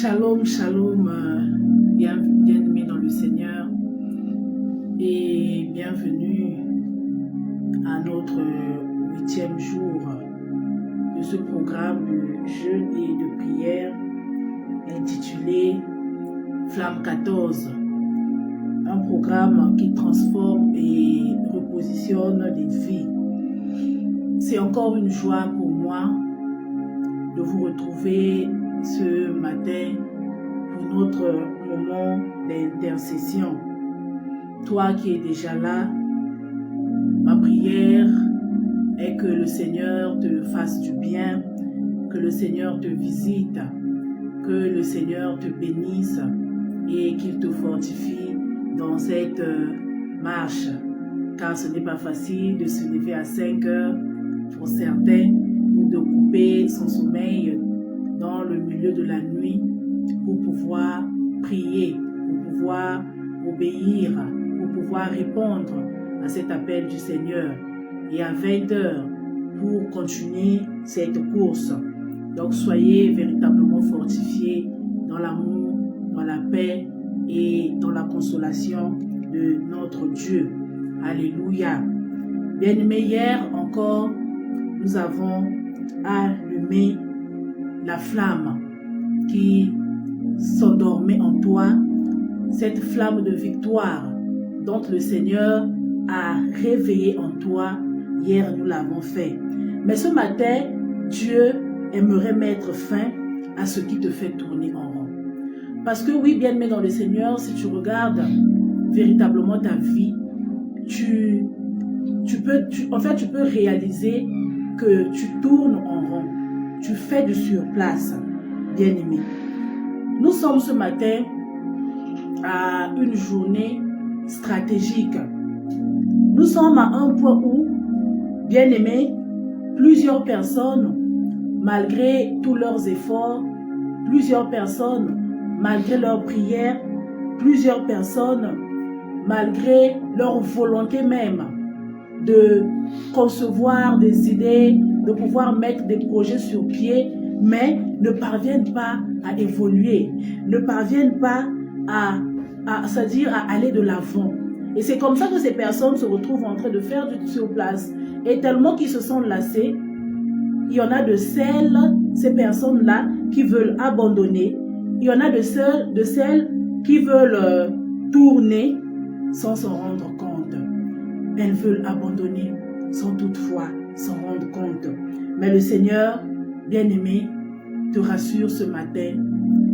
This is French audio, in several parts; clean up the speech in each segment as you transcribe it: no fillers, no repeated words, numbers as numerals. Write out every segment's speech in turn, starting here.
Shalom, shalom, bien-aimés dans le Seigneur et bienvenue à notre 8e jour de ce programme de jeûne et de prière intitulé Flamme 14, un programme qui transforme et repositionne des vies. C'est encore une joie pour moi de vous retrouver ce matin pour notre moment d'intercession. Toi qui es déjà là, ma prière est que le Seigneur te fasse du bien, que le Seigneur te visite, que le Seigneur te bénisse et qu'il te fortifie dans cette marche. Car ce n'est pas facile de se lever à 5 heures pour certains ou de couper son sommeil dans le milieu de la nuit pour pouvoir prier, pour pouvoir obéir, pour pouvoir répondre à cet appel du Seigneur. Et à 20 heures pour continuer cette course. Donc soyez véritablement fortifiés dans l'amour, dans la paix et dans la consolation de notre Dieu. Alléluia. Bien-aimés, hier encore, nous avons allumé la flamme qui s'endormait en toi, cette flamme de victoire dont le Seigneur a réveillé en toi. Hier, nous l'avons fait. Mais ce matin, Dieu aimerait mettre fin à ce qui te fait tourner en rond. Parce que oui, bien-aimé dans le Seigneur, si tu regardes véritablement ta vie, tu peux réaliser que tu tournes en rond. Tu fais du surplace, bien-aimé. Nous sommes ce matin à une journée stratégique. Nous sommes à un point où, bien-aimé, plusieurs personnes, malgré tous leurs efforts, plusieurs personnes, malgré leurs prières, plusieurs personnes, malgré leur volonté même de concevoir des idées, de pouvoir mettre des projets sur pied, mais ne parviennent pas à évoluer, ne parviennent pas c'est-à-dire à aller de l'avant. Et c'est comme ça que ces personnes se retrouvent en train de faire du surplace. Et tellement qu'ils se sont lassés, il y en a de ces personnes-là qui veulent abandonner. Il y en a de celles qui veulent tourner sans s'en rendre compte. Elles veulent abandonner sans toutefois s'en rendre compte. Mais le Seigneur, bien-aimé, te rassure ce matin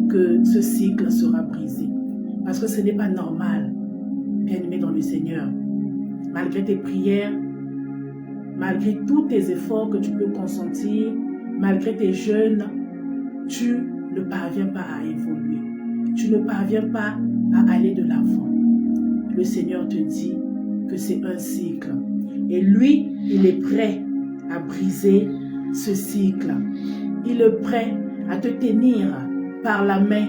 que ce cycle sera brisé. Parce que ce n'est pas normal, bien-aimé dans le Seigneur. Malgré tes prières, malgré tous tes efforts que tu peux consentir, malgré tes jeûnes, tu ne parviens pas à évoluer. Tu ne parviens pas à aller de l'avant. Le Seigneur te dit que c'est un cycle. Et lui, il est prêt à briser ce cycle. Il est prêt à te tenir par la main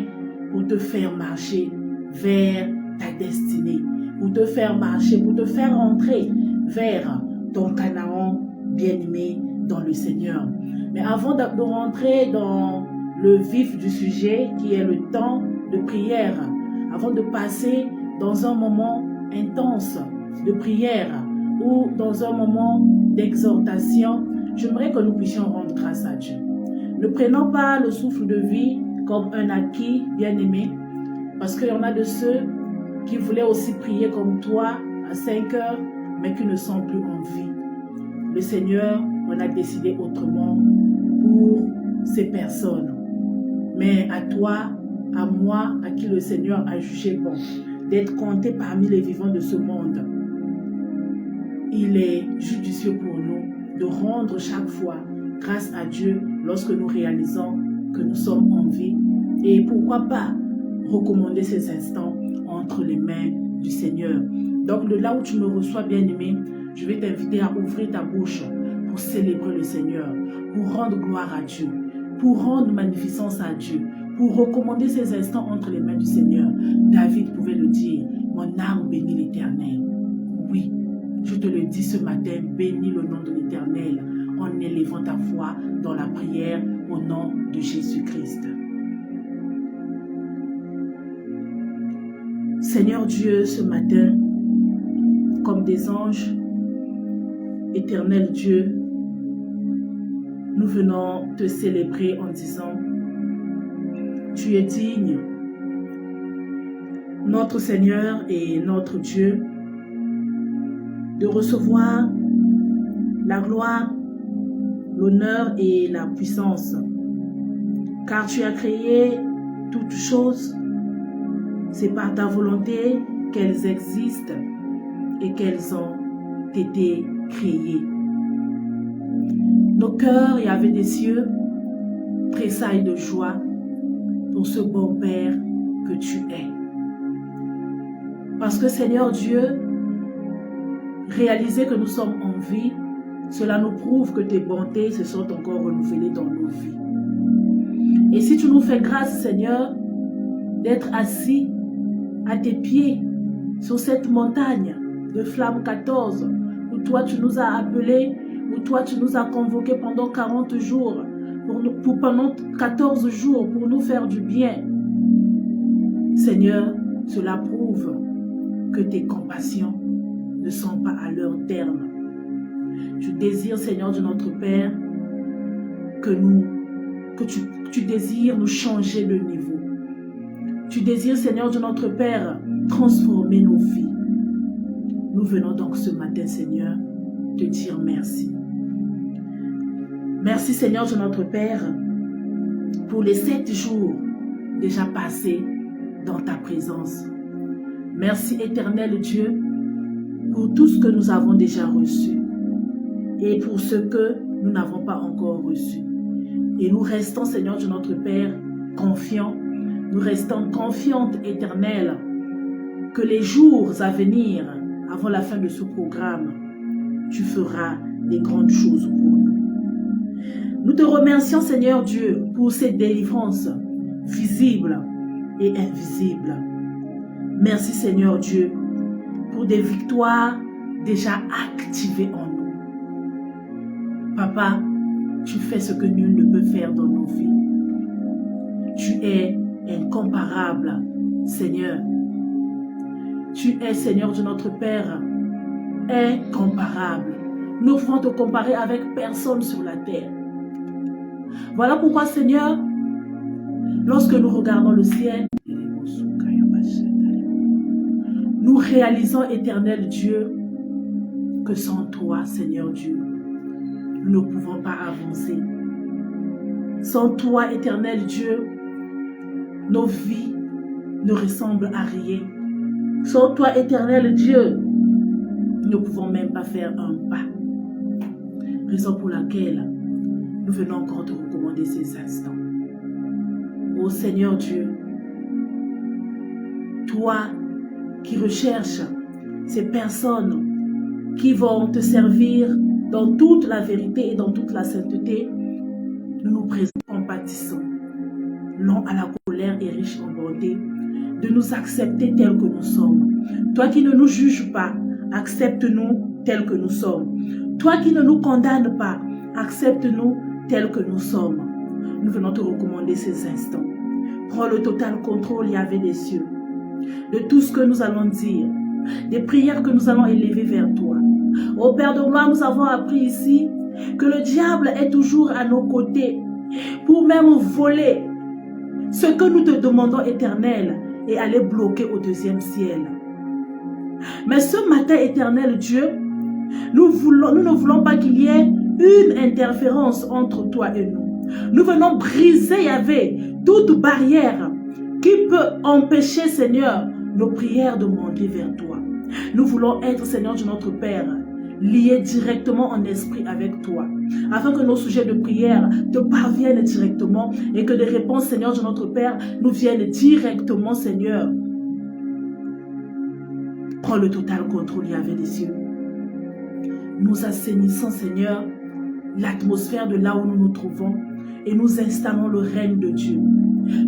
pour te faire marcher vers ta destinée, pour te faire marcher, pour te faire entrer vers ton Canaan bien-aimé dans le Seigneur. Mais avant de rentrer dans le vif du sujet, qui est le temps de prière, avant de passer dans un moment intense de prière ou dans un moment d'exhortation, j'aimerais que nous puissions rendre grâce à Dieu. Ne prenons pas le souffle de vie comme un acquis, bien-aimé, parce qu'il y en a de ceux qui voulaient aussi prier comme toi à 5 heures, mais qui ne sont plus en vie. Le Seigneur en a décidé autrement pour ces personnes. Mais à toi, à moi, à qui le Seigneur a jugé bon, d'être compté parmi les vivants de ce monde, il est judicieux pour nous de rendre chaque fois grâce à Dieu lorsque nous réalisons que nous sommes en vie. Et pourquoi pas recommander ces instants entre les mains du Seigneur. Donc de là où tu me reçois, bien-aimé, je vais t'inviter à ouvrir ta bouche pour célébrer le Seigneur, pour rendre gloire à Dieu, pour rendre magnificence à Dieu, pour recommander ces instants entre les mains du Seigneur. David pouvait le dire, mon âme bénit l'Éternel. Oui, je te le dis ce matin, bénis le nom de l'Éternel en élevant ta voix dans la prière au nom de Jésus-Christ. Seigneur Dieu, ce matin, comme des anges, éternel Dieu, nous venons te célébrer en disant, tu es digne, notre Seigneur et notre Dieu, de recevoir la gloire, l'honneur et la puissance. Car tu as créé toutes choses, c'est par ta volonté qu'elles existent et qu'elles ont été créées. Nos cœurs, Yahvé des cieux, tressaillent de joie pour ce bon Père que tu es. Parce que Seigneur Dieu, réaliser que nous sommes en vie, cela nous prouve que tes bontés se sont encore renouvelées dans nos vies. Et si tu nous fais grâce, Seigneur, d'être assis à tes pieds sur cette montagne de Flamme 14, où toi tu nous as appelés, où toi tu nous as convoqués pendant 40 jours, pendant 14 jours pour nous faire du bien. Seigneur, cela prouve que tes compassions ne sont pas à leur terme. Tu désires, Seigneur de notre Père, que tu désires nous changer de niveau. Tu désires, Seigneur de notre Père, transformer nos vies. Nous venons donc ce matin, Seigneur, te dire merci. Merci, Seigneur de notre Père, pour les 7 jours déjà passés dans ta présence. Merci, éternel Dieu, pour tout ce que nous avons déjà reçu et pour ce que nous n'avons pas encore reçu. Et nous restons, Seigneur de notre Père, confiants. Nous restons confiantes, éternelles, que les jours à venir, avant la fin de ce programme, tu feras des grandes choses pour nous. Nous te remercions, Seigneur Dieu, pour cette délivrance visible et invisible. Merci, Seigneur Dieu, pour des victoires déjà activées en nous. Papa, tu fais ce que nul ne peut faire dans nos vies. Tu es incomparable, Seigneur. Tu es, Seigneur de notre Père, incomparable. Nous ne pouvons te comparer avec personne sur la terre. Voilà pourquoi, Seigneur, lorsque nous regardons le ciel, nous réalisons, éternel Dieu, que sans toi, Seigneur Dieu, nous ne pouvons pas avancer. Sans toi, éternel Dieu, nos vies ne ressemblent à rien. Sans toi, éternel Dieu, nous ne pouvons même pas faire un pas. Raison pour laquelle nous venons encore te recommander ces instants. Ô Seigneur Dieu, toi qui recherches ces personnes qui vont te servir dans toute la vérité et dans toute la sainteté, nous nous compatissons, lents à la colère et riches en bonté, de nous accepter tels que nous sommes. Toi qui ne nous juges pas, accepte-nous tels que nous sommes. Toi qui ne nous condamnes pas, accepte-nous tels que nous sommes. Nous venons te recommander ces instants. Prends le total contrôle, Yahvé des cieux, de tout ce que nous allons dire, des prières que nous allons élever vers toi. Ô Père de gloire, nous avons appris ici que le diable est toujours à nos côtés pour même voler ce que nous te demandons, éternel, et aller bloquer au 2e ciel. Mais ce matin, éternel Dieu, nous ne voulons pas qu'il y ait une interférence entre toi et nous. Nous venons briser, Yahvé, toute barrière qui peut empêcher, Seigneur, nos prières de monter vers toi. Nous voulons être, Seigneur de notre Père, liés directement en esprit avec toi, afin que nos sujets de prière te parviennent directement et que les réponses, Seigneur de notre Père, nous viennent directement, Seigneur. Prends le total contrôle, Yahvé des cieux. Nous assainissons, Seigneur, l'atmosphère de là où nous nous trouvons et nous installons le règne de Dieu.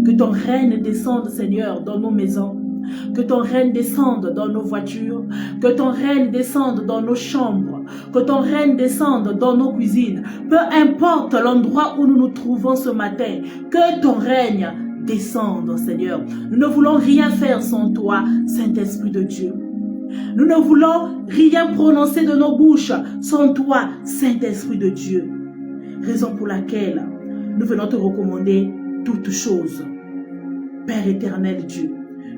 Que ton règne descende, Seigneur, dans nos maisons. Que ton règne descende dans nos voitures, que ton règne descende dans nos chambres, que ton règne descende dans nos cuisines. Peu importe l'endroit où nous nous trouvons ce matin, que ton règne descendre, Seigneur. Nous ne voulons rien faire sans toi, Saint-Esprit de Dieu. Nous ne voulons rien prononcer de nos bouches sans toi, Saint-Esprit de Dieu. Raison pour laquelle nous venons te recommander toutes choses. Père éternel Dieu,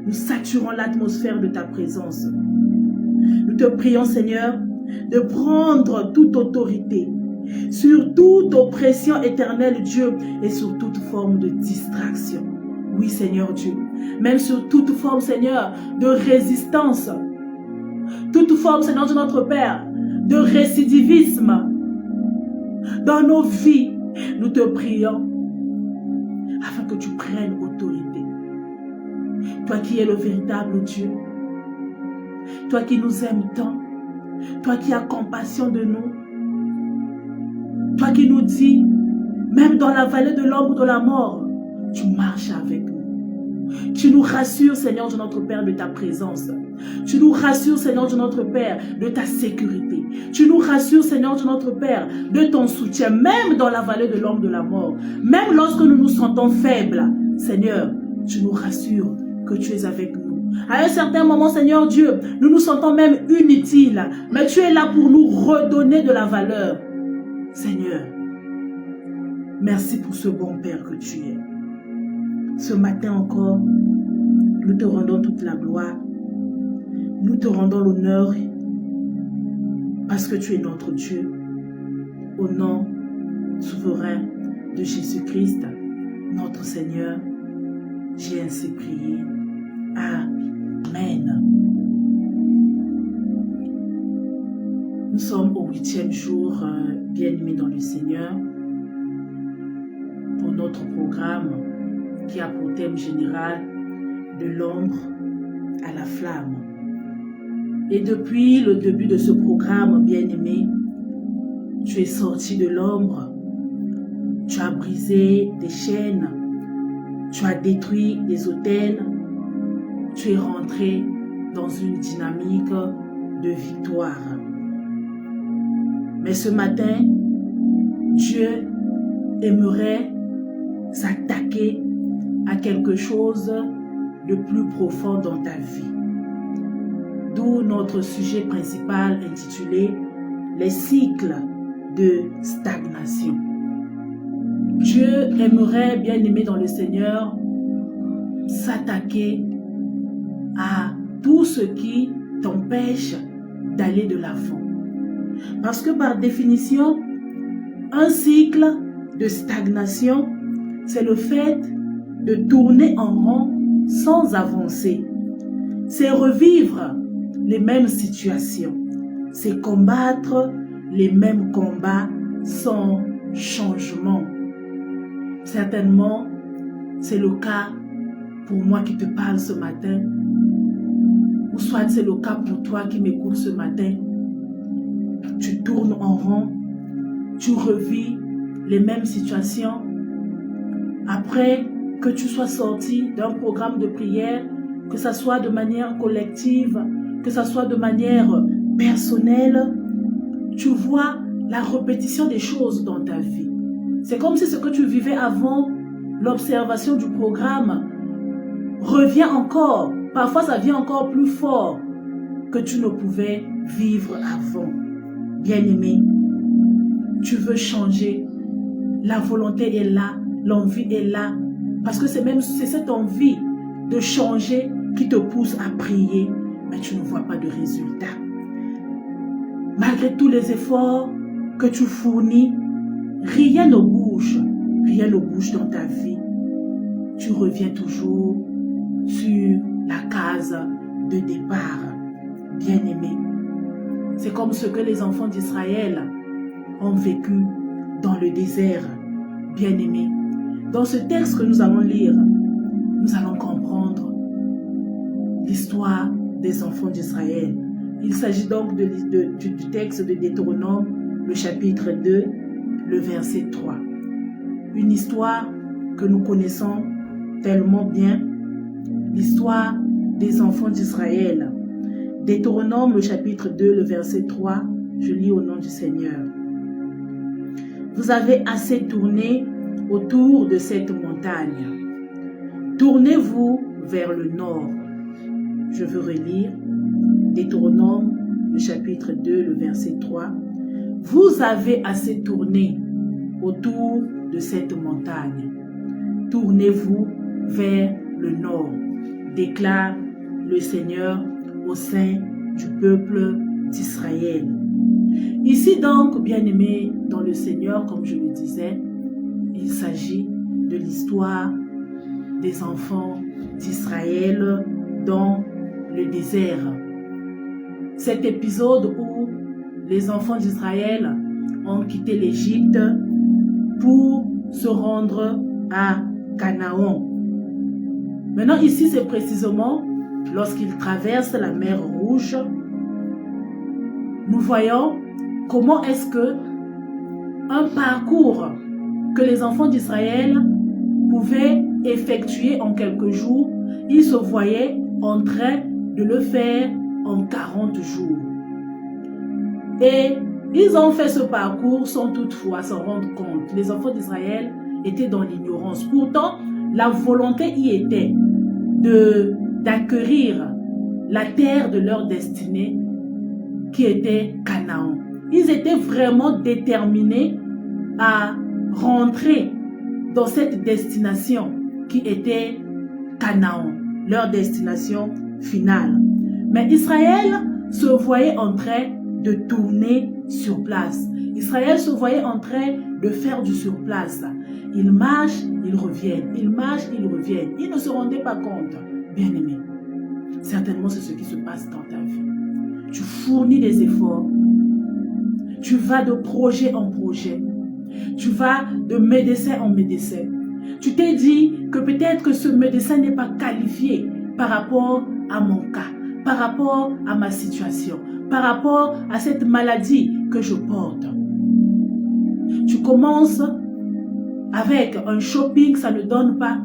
nous saturons l'atmosphère de ta présence. Nous te prions, Seigneur, de prendre toute autorité sur toute oppression éternelle, Dieu, et sur toute forme de distraction. Oui, Seigneur Dieu, même sur toute forme, Seigneur, de résistance, toute forme, Seigneur de notre Père, de récidivisme dans nos vies, nous te prions afin que tu prennes autorité. Toi qui es le véritable Dieu, toi qui nous aimes tant, toi qui as compassion de nous, toi qui nous dis, même dans la vallée de l'ombre de la mort, tu marches avec nous. Tu nous rassures, Seigneur de notre Père, de ta présence. Tu nous rassures, Seigneur de notre Père, de ta sécurité. Tu nous rassures, Seigneur de notre Père, de ton soutien, même dans la vallée de l'ombre de la mort. Même lorsque nous nous sentons faibles, Seigneur, tu nous rassures que tu es avec nous. À un certain moment, Seigneur Dieu, nous nous sentons même inutiles, mais tu es là pour nous redonner de la valeur. Seigneur, merci pour ce bon Père que tu es. Ce matin encore, nous te rendons toute la gloire. Nous te rendons l'honneur parce que tu es notre Dieu. Au nom souverain de Jésus-Christ, notre Seigneur, j'ai ainsi prié. Amen. Nous sommes au 8e jour, bien-aimés dans le Seigneur, pour notre programme qui a pour thème général de l'ombre à la flamme. Et depuis le début de ce programme, bien-aimé, tu es sorti de l'ombre, tu as brisé des chaînes, tu as détruit des autels, tu es rentré dans une dynamique de victoire. Mais ce matin, Dieu aimerait s'attaquer à quelque chose de plus profond dans ta vie. D'où notre sujet principal intitulé « Les cycles de stagnation ». Dieu aimerait, bien-aimé dans le Seigneur, s'attaquer à tout ce qui t'empêche d'aller de l'avant. Parce que par définition, un cycle de stagnation, c'est le fait de tourner en rond sans avancer. C'est revivre les mêmes situations. C'est combattre les mêmes combats sans changement. Certainement, c'est le cas pour moi qui te parle ce matin. Ou soit c'est le cas pour toi qui m'écoute ce matin. Tu tournes en rond, tu revis les mêmes situations. Après que tu sois sorti d'un programme de prière, que ce soit de manière collective, que ce soit de manière personnelle, tu vois la répétition des choses dans ta vie. C'est comme si ce que tu vivais avant l'observation du programme revient encore. Parfois, ça vient encore plus fort que tu ne pouvais vivre avant. Bien-aimé, tu veux changer. La volonté est là, l'envie est là. Parce que c'est cette envie de changer qui te pousse à prier, mais tu ne vois pas de résultat. Malgré tous les efforts que tu fournis, rien ne bouge dans ta vie. Tu reviens toujours sur la case de départ. Bien-aimé, c'est comme ce que les enfants d'Israël ont vécu dans le désert. Bien-aimé, dans ce texte que nous allons lire, nous allons comprendre l'histoire des enfants d'Israël. Il s'agit donc du texte de Deutéronome, le chapitre 2, le verset 3. Une histoire que nous connaissons tellement bien, l'histoire des enfants d'Israël. Deutéronome, le chapitre 2, le verset 3, je lis au nom du Seigneur. Vous avez assez tourné autour de cette montagne. Tournez-vous vers le nord. Je veux relire Deutéronome, le chapitre 2, le verset 3. Vous avez assez tourné autour de cette montagne. Tournez-vous vers le nord, déclare le Seigneur au sein du peuple d'Israël. Ici donc, bien-aimés dans le Seigneur, comme je le disais, il s'agit de l'histoire des enfants d'Israël dans le désert. Cet épisode où les enfants d'Israël ont quitté l'Égypte pour se rendre à Canaan. Maintenant ici c'est précisément lorsqu'ils traversent la mer Rouge. Nous voyons comment est-ce que un parcours que les enfants d'Israël pouvaient effectuer en quelques jours, ils se voyaient en train de le faire en 40 jours. Et ils ont fait ce parcours sans toutefois s'en rendre compte. Les enfants d'Israël étaient dans l'ignorance. Pourtant, la volonté y était d'acquérir la terre de leur destinée qui était Canaan. Ils étaient vraiment déterminés à rentrer dans cette destination qui était Canaan, leur destination finale. Mais Israël se voyait en train de tourner sur place. Israël se voyait en train de faire du surplace. Ils marchent, ils reviennent. Ils marchent, ils reviennent. Ils ne se rendaient pas compte. Bien-aimés, certainement c'est ce qui se passe dans ta vie. Tu fournis des efforts. Tu vas de projet en projet. Tu vas de médecin en médecin. Tu t'es dit que peut-être que ce médecin n'est pas qualifié par rapport à mon cas, par rapport à ma situation, par rapport à cette maladie que je porte. Tu commences avec un shopping, ça ne donne pas.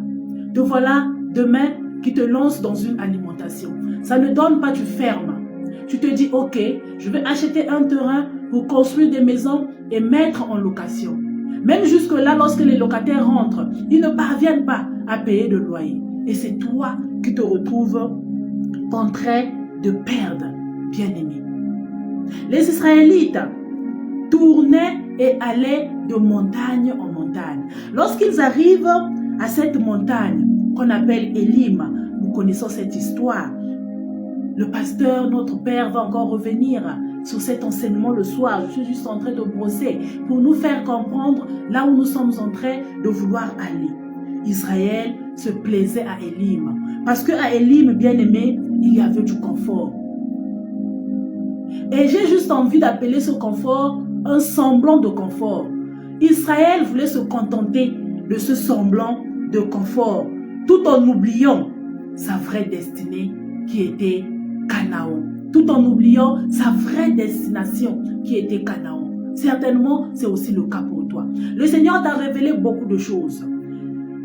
Te voilà demain qui te lance dans une alimentation. Ça ne donne pas, tu fermes. Tu te dis, ok, je vais acheter un terrain pour construire des maisons et mettre en location. Même jusque-là, lorsque les locataires rentrent, ils ne parviennent pas à payer de loyer. Et c'est toi qui te retrouves en train de perdre, bien-aimé. Les Israélites tournaient et allaient de montagne en montagne. Lorsqu'ils arrivent à cette montagne qu'on appelle Élim, nous connaissons cette histoire. Le pasteur, notre père, va encore revenir sur cet enseignement le soir. Je suis juste en train de brosser pour nous faire comprendre là où nous sommes en train de vouloir aller. Israël se plaisait à Élim. Parce qu'à Élim, bien aimé, il y avait du confort. Et j'ai juste envie d'appeler ce confort un semblant de confort. Israël voulait se contenter de ce semblant de confort, tout en oubliant sa vraie destinée qui était Canaan. Tout en oubliant sa vraie destination qui était Canaan. Certainement, c'est aussi le cas pour toi. Le Seigneur t'a révélé beaucoup de choses.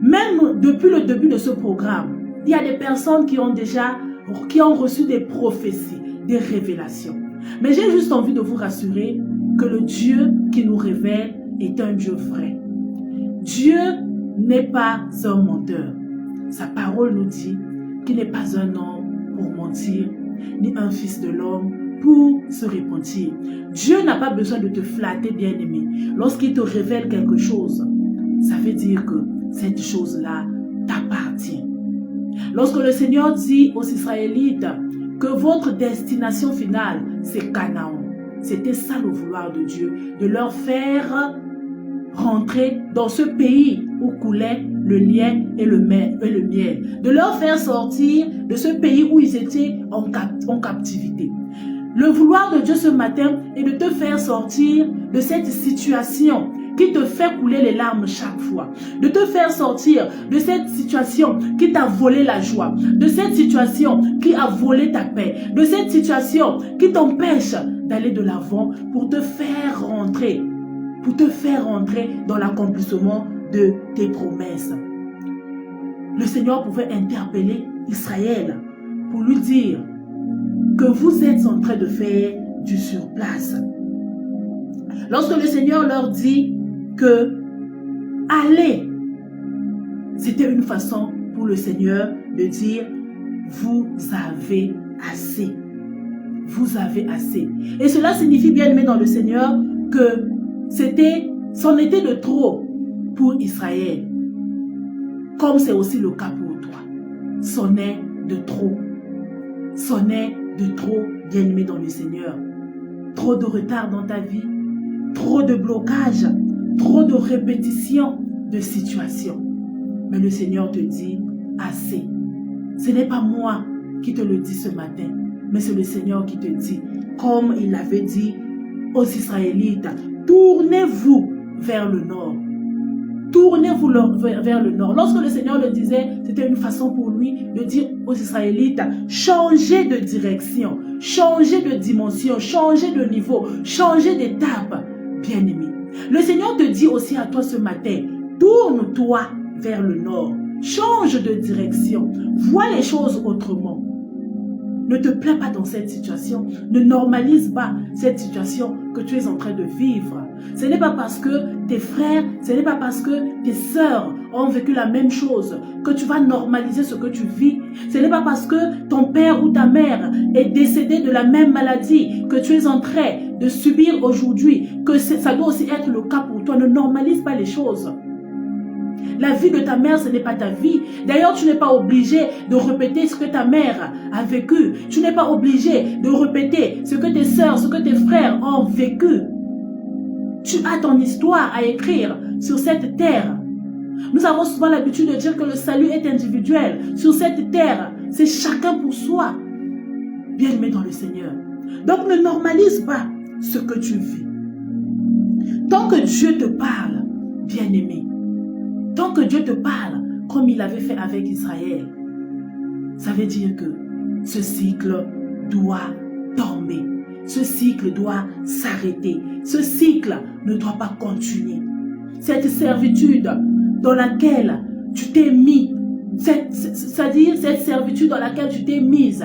Même depuis le début de ce programme, il y a des personnes qui ont reçu des prophéties, des révélations. Mais j'ai juste envie de vous rassurer que le Dieu qui nous révèle est un Dieu vrai. Dieu n'est pas un menteur. Sa parole nous dit qu'il n'est pas un homme pour mentir, ni un fils de l'homme pour se repentir. Dieu n'a pas besoin de te flatter, bien-aimé. Lorsqu'il te révèle quelque chose, ça veut dire que cette chose-là t'appartient. Lorsque le Seigneur dit aux Israélites que votre destination finale, c'est Canaan, c'était ça le vouloir de Dieu, de leur faire rentrer dans ce pays où coulait le lait et le miel, de leur faire sortir de ce pays où ils étaient en captivité. Le vouloir de Dieu ce matin est de te faire sortir de cette situation qui te fait couler les larmes chaque fois, de te faire sortir de cette situation qui t'a volé la joie, de cette situation qui a volé ta paix, de cette situation qui t'empêche d'aller de l'avant pour te faire rentrer dans l'accomplissement de tes promesses. Le Seigneur pouvait interpeller Israël pour lui dire que vous êtes en train de faire du surplace. Lorsque le Seigneur leur dit que aller, c'était une façon pour le Seigneur de dire, vous avez assez. Vous avez assez. Et cela signifie, bien aimé dans le Seigneur, que c'en était de trop pour Israël. Comme c'est aussi le cas pour toi. C'en est de trop. C'en est de trop, bien aimé dans le Seigneur. Trop de retard dans ta vie, trop de blocages, trop de répétitions de situations. Mais le Seigneur te dit, assez. Ce n'est pas moi qui te le dis ce matin, mais c'est le Seigneur qui te dit, comme il l'avait dit aux Israélites, tournez-vous vers le nord. Tournez-vous vers le nord. Lorsque le Seigneur le disait, c'était une façon pour lui de dire aux Israélites, changez de direction, changez de dimension, changez de niveau, changez d'étape, bien-aimé. Le Seigneur te dit aussi à toi ce matin, tourne-toi vers le nord, change de direction, vois les choses autrement. Ne te plains pas dans cette situation, ne normalise pas cette situation que tu es en train de vivre. Ce n'est pas parce que tes frères, ce n'est pas parce que tes sœurs ont vécu la même chose que tu vas normaliser ce que tu vis. Ce n'est pas parce que ton père ou ta mère est décédé de la même maladie que tu es en train de subir aujourd'hui que ça doit aussi être le cas pour toi. Ne normalise pas les choses. La vie de ta mère, ce n'est pas ta vie. D'ailleurs, tu n'es pas obligé de répéter ce que ta mère a vécu. Tu n'es pas obligé de répéter ce que tes sœurs, ce que tes frères ont vécu. Tu as ton histoire à écrire sur cette terre. Nous avons souvent l'habitude de dire que le salut est individuel. Sur cette terre, c'est chacun pour soi. Bien-aimé dans le Seigneur. Donc, ne normalise pas ce que tu vis. Tant que Dieu te parle, bien-aimé, tant que Dieu te parle comme il avait fait avec Israël, ça veut dire que ce cycle doit tomber. Ce cycle doit s'arrêter. Ce cycle ne doit pas continuer. Cette servitude dans laquelle tu t'es mis, c'est-à-dire cette servitude dans laquelle tu t'es mise,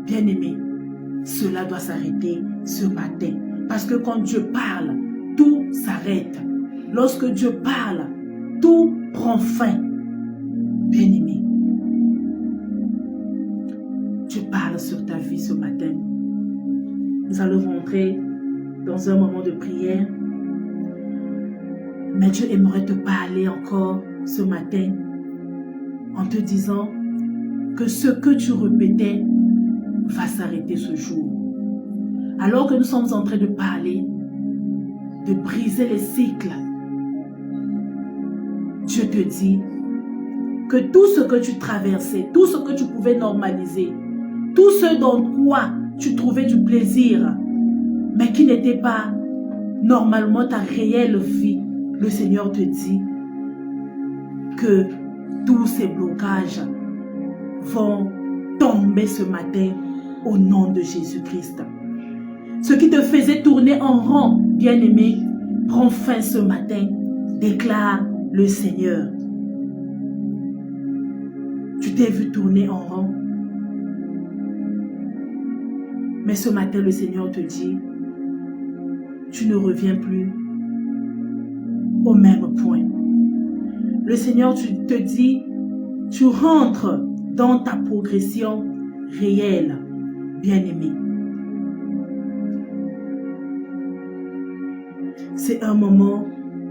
bien-aimé, cela doit s'arrêter ce matin. Parce que quand Dieu parle, tout s'arrête. Lorsque Dieu parle, tout prend fin. Bien-aimé, Dieu parle sur ta vie ce matin. Nous allons rentrer dans un moment de prière. Mais Dieu aimerait te parler encore ce matin en te disant que ce que tu répétais va s'arrêter ce jour. Alors que nous sommes en train de parler, de briser les cycles, Dieu te dit que tout ce que tu traversais, tout ce que tu pouvais normaliser, tout ce dans quoi tu trouvais du plaisir, mais qui n'était pas normalement ta réelle vie, le Seigneur te dit que tous ces blocages vont tomber ce matin au nom de Jésus-Christ. Ce qui te faisait tourner en rond, bien-aimé, prend fin ce matin, déclare le Seigneur. Tu t'es vu tourner en rond. Mais ce matin, le Seigneur te dit, tu ne reviens plus au même point. Le Seigneur te dit, tu rentres dans ta progression réelle, bien-aimé. C'est un moment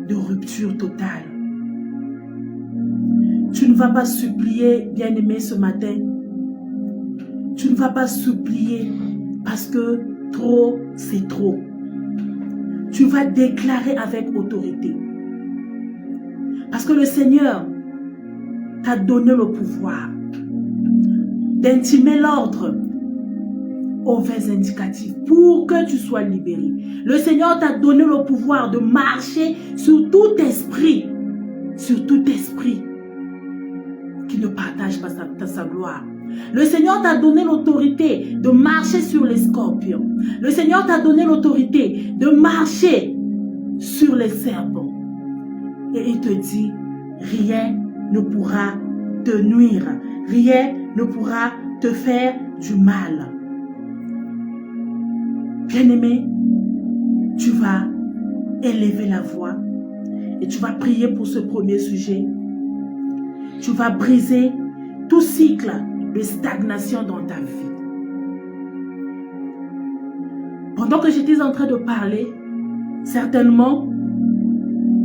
de rupture totale. Tu ne vas pas supplier, bien-aimé, ce matin. Tu ne vas pas supplier parce que trop, c'est trop. Tu vas déclarer avec autorité. Parce que le Seigneur t'a donné le pouvoir d'intimer l'ordre aux vers indicatifs pour que tu sois libéré. Le Seigneur t'a donné le pouvoir de marcher sur tout esprit qui ne partage pas sa gloire. Le Seigneur t'a donné l'autorité de marcher sur les scorpions. Le Seigneur t'a donné l'autorité de marcher sur les serpents. Et il te dit, rien ne pourra te nuire. Rien ne pourra te faire du mal. Bien-aimé, tu vas élever la voix et tu vas prier pour ce premier sujet. Tu vas briser tout cycle de stagnation dans ta vie. Pendant que j'étais en train de parler, certainement,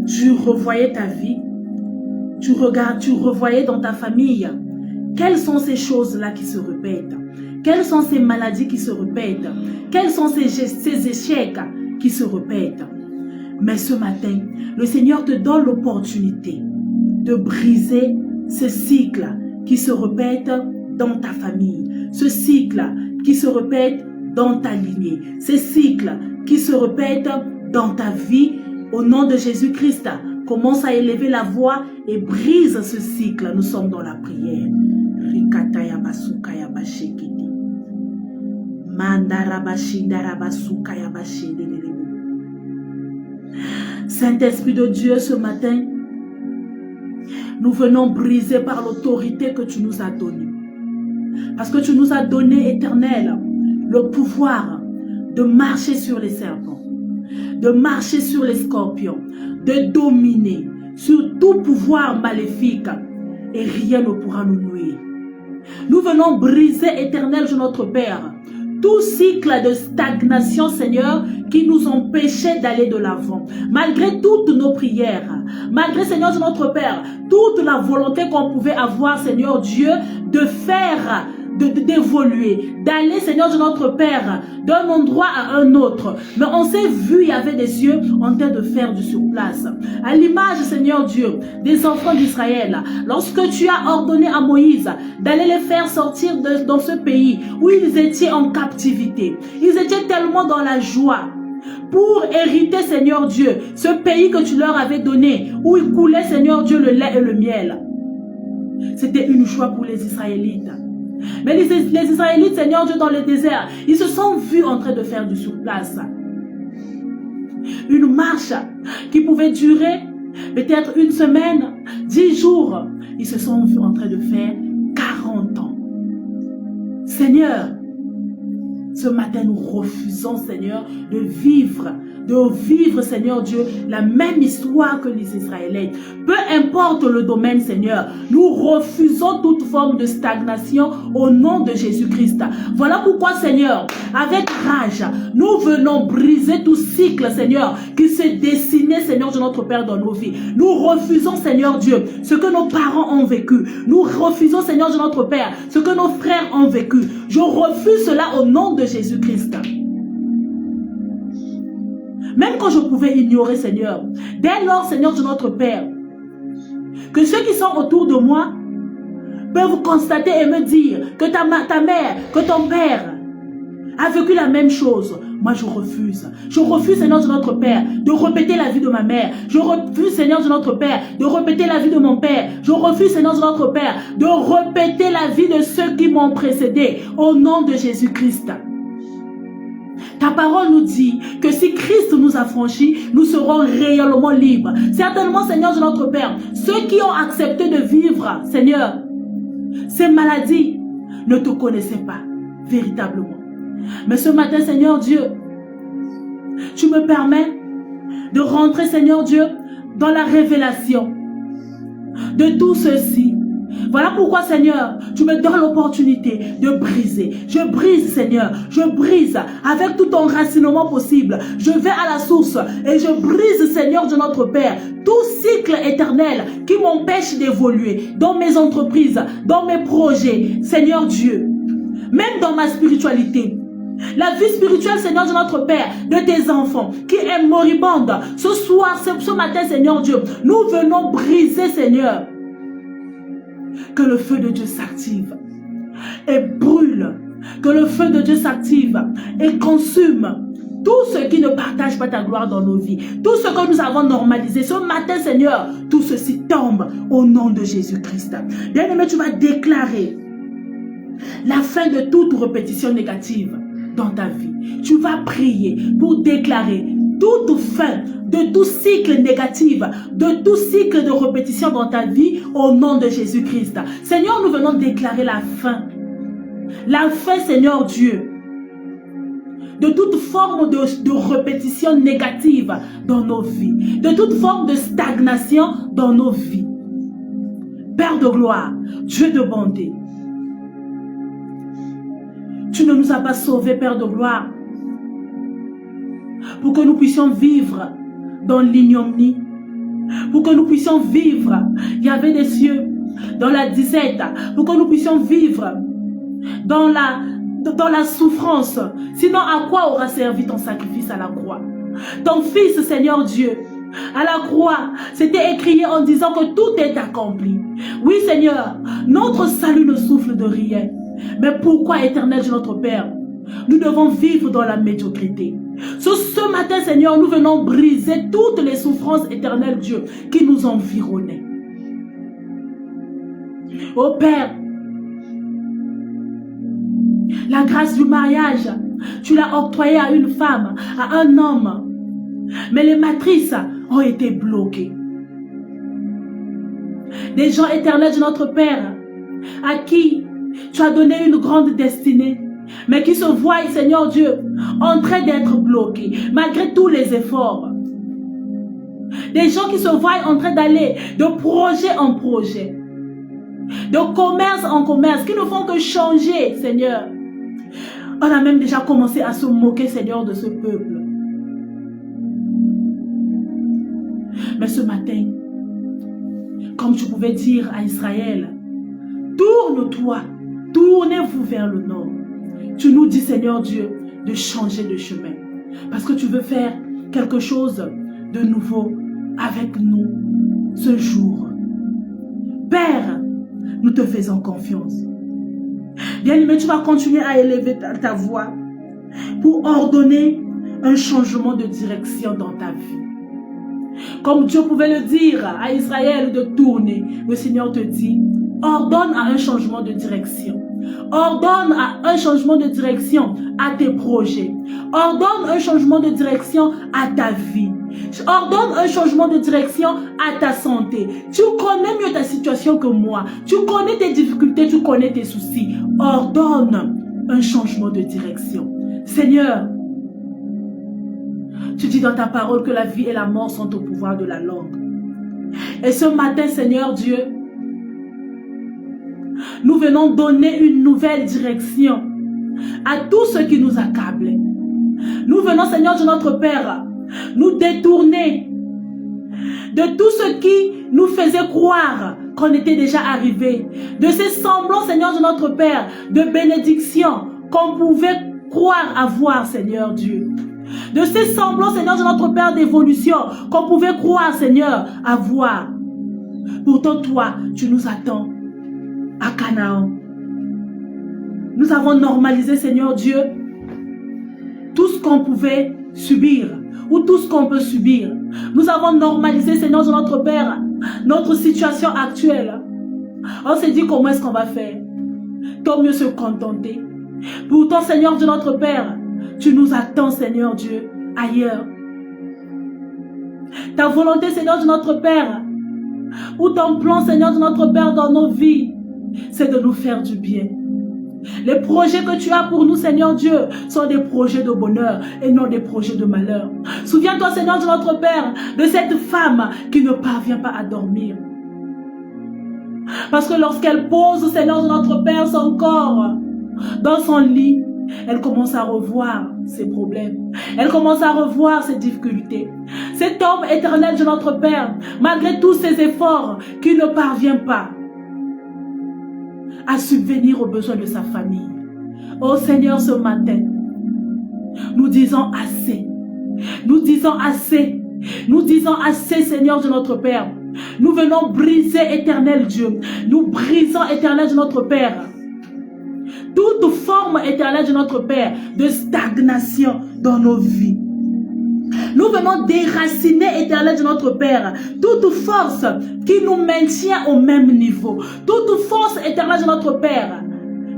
tu revoyais ta vie, tu revoyais dans ta famille. Quelles sont ces choses-là qui se répètent? Quelles sont ces maladies qui se répètent? Quels sont ces échecs qui se répètent? Mais ce matin, le Seigneur te donne l'opportunité de briser ce cycle qui se répète dans ta famille, ce cycle qui se répète dans ta lignée, ce cycle qui se répète dans ta vie. Au nom de Jésus-Christ, commence à élever la voix et brise ce cycle. Nous sommes dans la prière. Saint-Esprit de Dieu, ce matin, nous venons briser par l'autorité que tu nous as donnée. Parce que tu nous as donné, Éternel, le pouvoir de marcher sur les serpents, de marcher sur les scorpions, de dominer sur tout pouvoir maléfique, et rien ne pourra nous nuire. Nous venons briser, Éternel, notre Père, tout cycle de stagnation, Seigneur, qui nous empêchait d'aller de l'avant. Malgré toutes nos prières, malgré, Seigneur, notre Père, toute la volonté qu'on pouvait avoir, Seigneur Dieu, de faire, d'évoluer, d'aller, Seigneur de notre Père, d'un endroit à un autre. Mais on s'est vu, il y avait des yeux en train de faire du surplace. À l'image, Seigneur Dieu, des enfants d'Israël, lorsque tu as ordonné à Moïse d'aller les faire sortir dans ce pays où ils étaient en captivité, ils étaient tellement dans la joie pour hériter, Seigneur Dieu, ce pays que tu leur avais donné, où il coulait, Seigneur Dieu, le lait et le miel. C'était une joie pour les Israélites. Mais les Israélites, Seigneur Dieu, dans le désert, ils se sont vus en train de faire du surplace. Une marche qui pouvait durer peut-être une semaine, 10 jours. Ils se sont vus en train de faire 40 ans. Seigneur, ce matin, nous refusons, Seigneur, de vivre, Seigneur Dieu, la même histoire que les Israélites. Peu importe le domaine, Seigneur, nous refusons toute forme de stagnation au nom de Jésus-Christ. Voilà pourquoi, Seigneur, avec rage, nous venons briser tout cycle, Seigneur, qui s'est dessiné, Seigneur de notre Père, dans nos vies. Nous refusons, Seigneur Dieu, ce que nos parents ont vécu. Nous refusons, Seigneur de notre Père, ce que nos frères ont vécu. Je refuse cela au nom de Jésus-Christ. Même quand je pouvais ignorer, Seigneur, dès lors, Seigneur de notre Père, que ceux qui sont autour de moi peuvent constater et me dire que ta mère, que ton père a vécu la même chose. Moi, je refuse. Je refuse, Seigneur de notre Père, de répéter la vie de ma mère. Je refuse, Seigneur de notre Père, de répéter la vie de mon père. Je refuse, Seigneur de notre Père, de répéter la vie de ceux qui m'ont précédé. Au nom de Jésus-Christ. Ta parole nous dit que si Christ nous a franchis, nous serons réellement libres. Certainement, Seigneur de notre Père, ceux qui ont accepté de vivre, Seigneur, ces maladies ne te connaissaient pas véritablement. Mais ce matin, Seigneur Dieu, tu me permets de rentrer, Seigneur Dieu, dans la révélation de tout ceci. Voilà pourquoi, Seigneur, tu me donnes l'opportunité de briser. Je brise, Seigneur. Je brise avec tout enracinement possible. Je vais à la source et je brise, Seigneur de notre Père, tout cycle éternel qui m'empêche d'évoluer dans mes entreprises, dans mes projets, Seigneur Dieu. Même dans ma spiritualité. La vie spirituelle, Seigneur de notre Père, de tes enfants qui est moribonde. Ce soir, ce matin, Seigneur Dieu, nous venons briser, Seigneur. Que le feu de Dieu s'active et brûle. Que le feu de Dieu s'active et consume tout ce qui ne partage pas ta gloire dans nos vies. Tout ce que nous avons normalisé. Ce matin, Seigneur, tout ceci tombe au nom de Jésus-Christ. Bien-aimé, tu vas déclarer la fin de toute répétition négative dans ta vie. Tu vas prier pour déclarer toute fin de tout cycle négatif, de tout cycle de répétition dans ta vie au nom de Jésus-Christ. Seigneur, nous venons déclarer la fin. La fin, Seigneur Dieu, de toute forme de répétition négative dans nos vies, de toute forme de stagnation dans nos vies. Père de gloire, Dieu de bonté. Tu ne nous as pas sauvés, Père de gloire, pour que nous puissions vivre dans l'ignominie, pour que nous puissions vivre, il y avait des cieux, dans la disette, pour que nous puissions vivre dans la souffrance. Sinon, à quoi aura servi ton sacrifice à la croix? Ton Fils, Seigneur Dieu, à la croix, c'était écrit en disant que tout est accompli. Oui, Seigneur, notre salut ne souffle de rien. Mais pourquoi, éternel Dieu notre Père, nous devons vivre dans la médiocrité? Ce matin, Seigneur, nous venons briser toutes les souffrances, éternel Dieu, qui nous environnaient. Oh Père, la grâce du mariage, tu l'as octroyée à une femme, à un homme. Mais les matrices ont été bloquées. Des gens éternels de notre Père, à qui tu as donné une grande destinée, mais qui se voient, Seigneur Dieu, en train d'être bloqués, malgré tous les efforts. Des gens qui se voient en train d'aller de projet en projet, de commerce en commerce, qui ne font que changer, Seigneur. On a même déjà commencé à se moquer, Seigneur, de ce peuple. Mais ce matin, comme tu pouvais dire à Israël, tourne-toi, tournez-vous vers le nord. Tu nous dis, Seigneur Dieu, de changer de chemin. Parce que tu veux faire quelque chose de nouveau avec nous ce jour. Père, nous te faisons confiance. Bien-aimé, tu vas continuer à élever ta voix pour ordonner un changement de direction dans ta vie. Comme Dieu pouvait le dire à Israël de tourner, le Seigneur te dit, ordonne à un changement de direction. Ordonne à un changement de direction à tes projets. Ordonne un changement de direction à ta vie. Ordonne un changement de direction à ta santé. Tu connais mieux ta situation que moi. Tu connais tes difficultés, tu connais tes soucis. Ordonne un changement de direction. Seigneur, tu dis dans ta parole que la vie et la mort sont au pouvoir de la langue. Et ce matin, Seigneur Dieu, nous venons donner une nouvelle direction à tout ce qui nous accable. Nous venons, Seigneur de notre Père, nous détourner de tout ce qui nous faisait croire qu'on était déjà arrivé, de ces semblants, Seigneur de notre Père, de bénédiction qu'on pouvait croire avoir, Seigneur Dieu. De ces semblants, Seigneur de notre Père, d'évolution qu'on pouvait croire, Seigneur, avoir. Pourtant, toi, tu nous attends à Canaan. Nous avons normalisé, Seigneur Dieu, tout ce qu'on pouvait subir ou tout ce qu'on peut subir. Nous avons normalisé, Seigneur de notre Père, notre situation actuelle. On s'est dit comment est-ce qu'on va faire. Tant mieux se contenter. Pourtant, Seigneur de notre Père, tu nous attends, Seigneur Dieu, ailleurs. Ta volonté, Seigneur de notre Père, ou ton plan, Seigneur de notre Père, dans nos vies, c'est de nous faire du bien. Les projets que tu as pour nous, Seigneur Dieu, sont des projets de bonheur et non des projets de malheur. Souviens-toi, Seigneur de notre Père, de cette femme qui ne parvient pas à dormir. Parce que lorsqu'elle pose, Seigneur de notre Père, son corps dans son lit, elle commence à revoir ses problèmes. Elle commence à revoir ses difficultés. Cet homme éternel de notre Père, malgré tous ses efforts, qui ne parvient pas à subvenir aux besoins de sa famille. Oh Seigneur, ce matin, nous disons assez. Nous disons assez. Nous disons assez, Seigneur de notre Père. Nous venons briser, éternel Dieu. Nous brisons, éternel de notre Père, toute forme, éternelle de notre Père, de stagnation dans nos vies. Nous venons déraciner, éternel de notre Père, toute force qui nous maintient au même niveau. Toute force, éternelle de notre Père,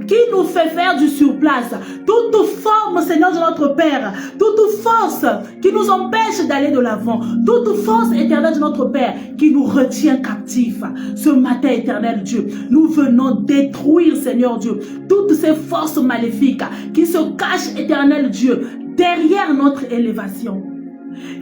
qui nous fait faire du surplace. Toute forme, Seigneur de notre Père, toute force qui nous empêche d'aller de l'avant. Toute force, éternelle de notre Père, qui nous retient captifs. Ce matin, éternel Dieu, nous venons détruire, Seigneur Dieu, toutes ces forces maléfiques qui se cachent, éternel Dieu, derrière notre élévation.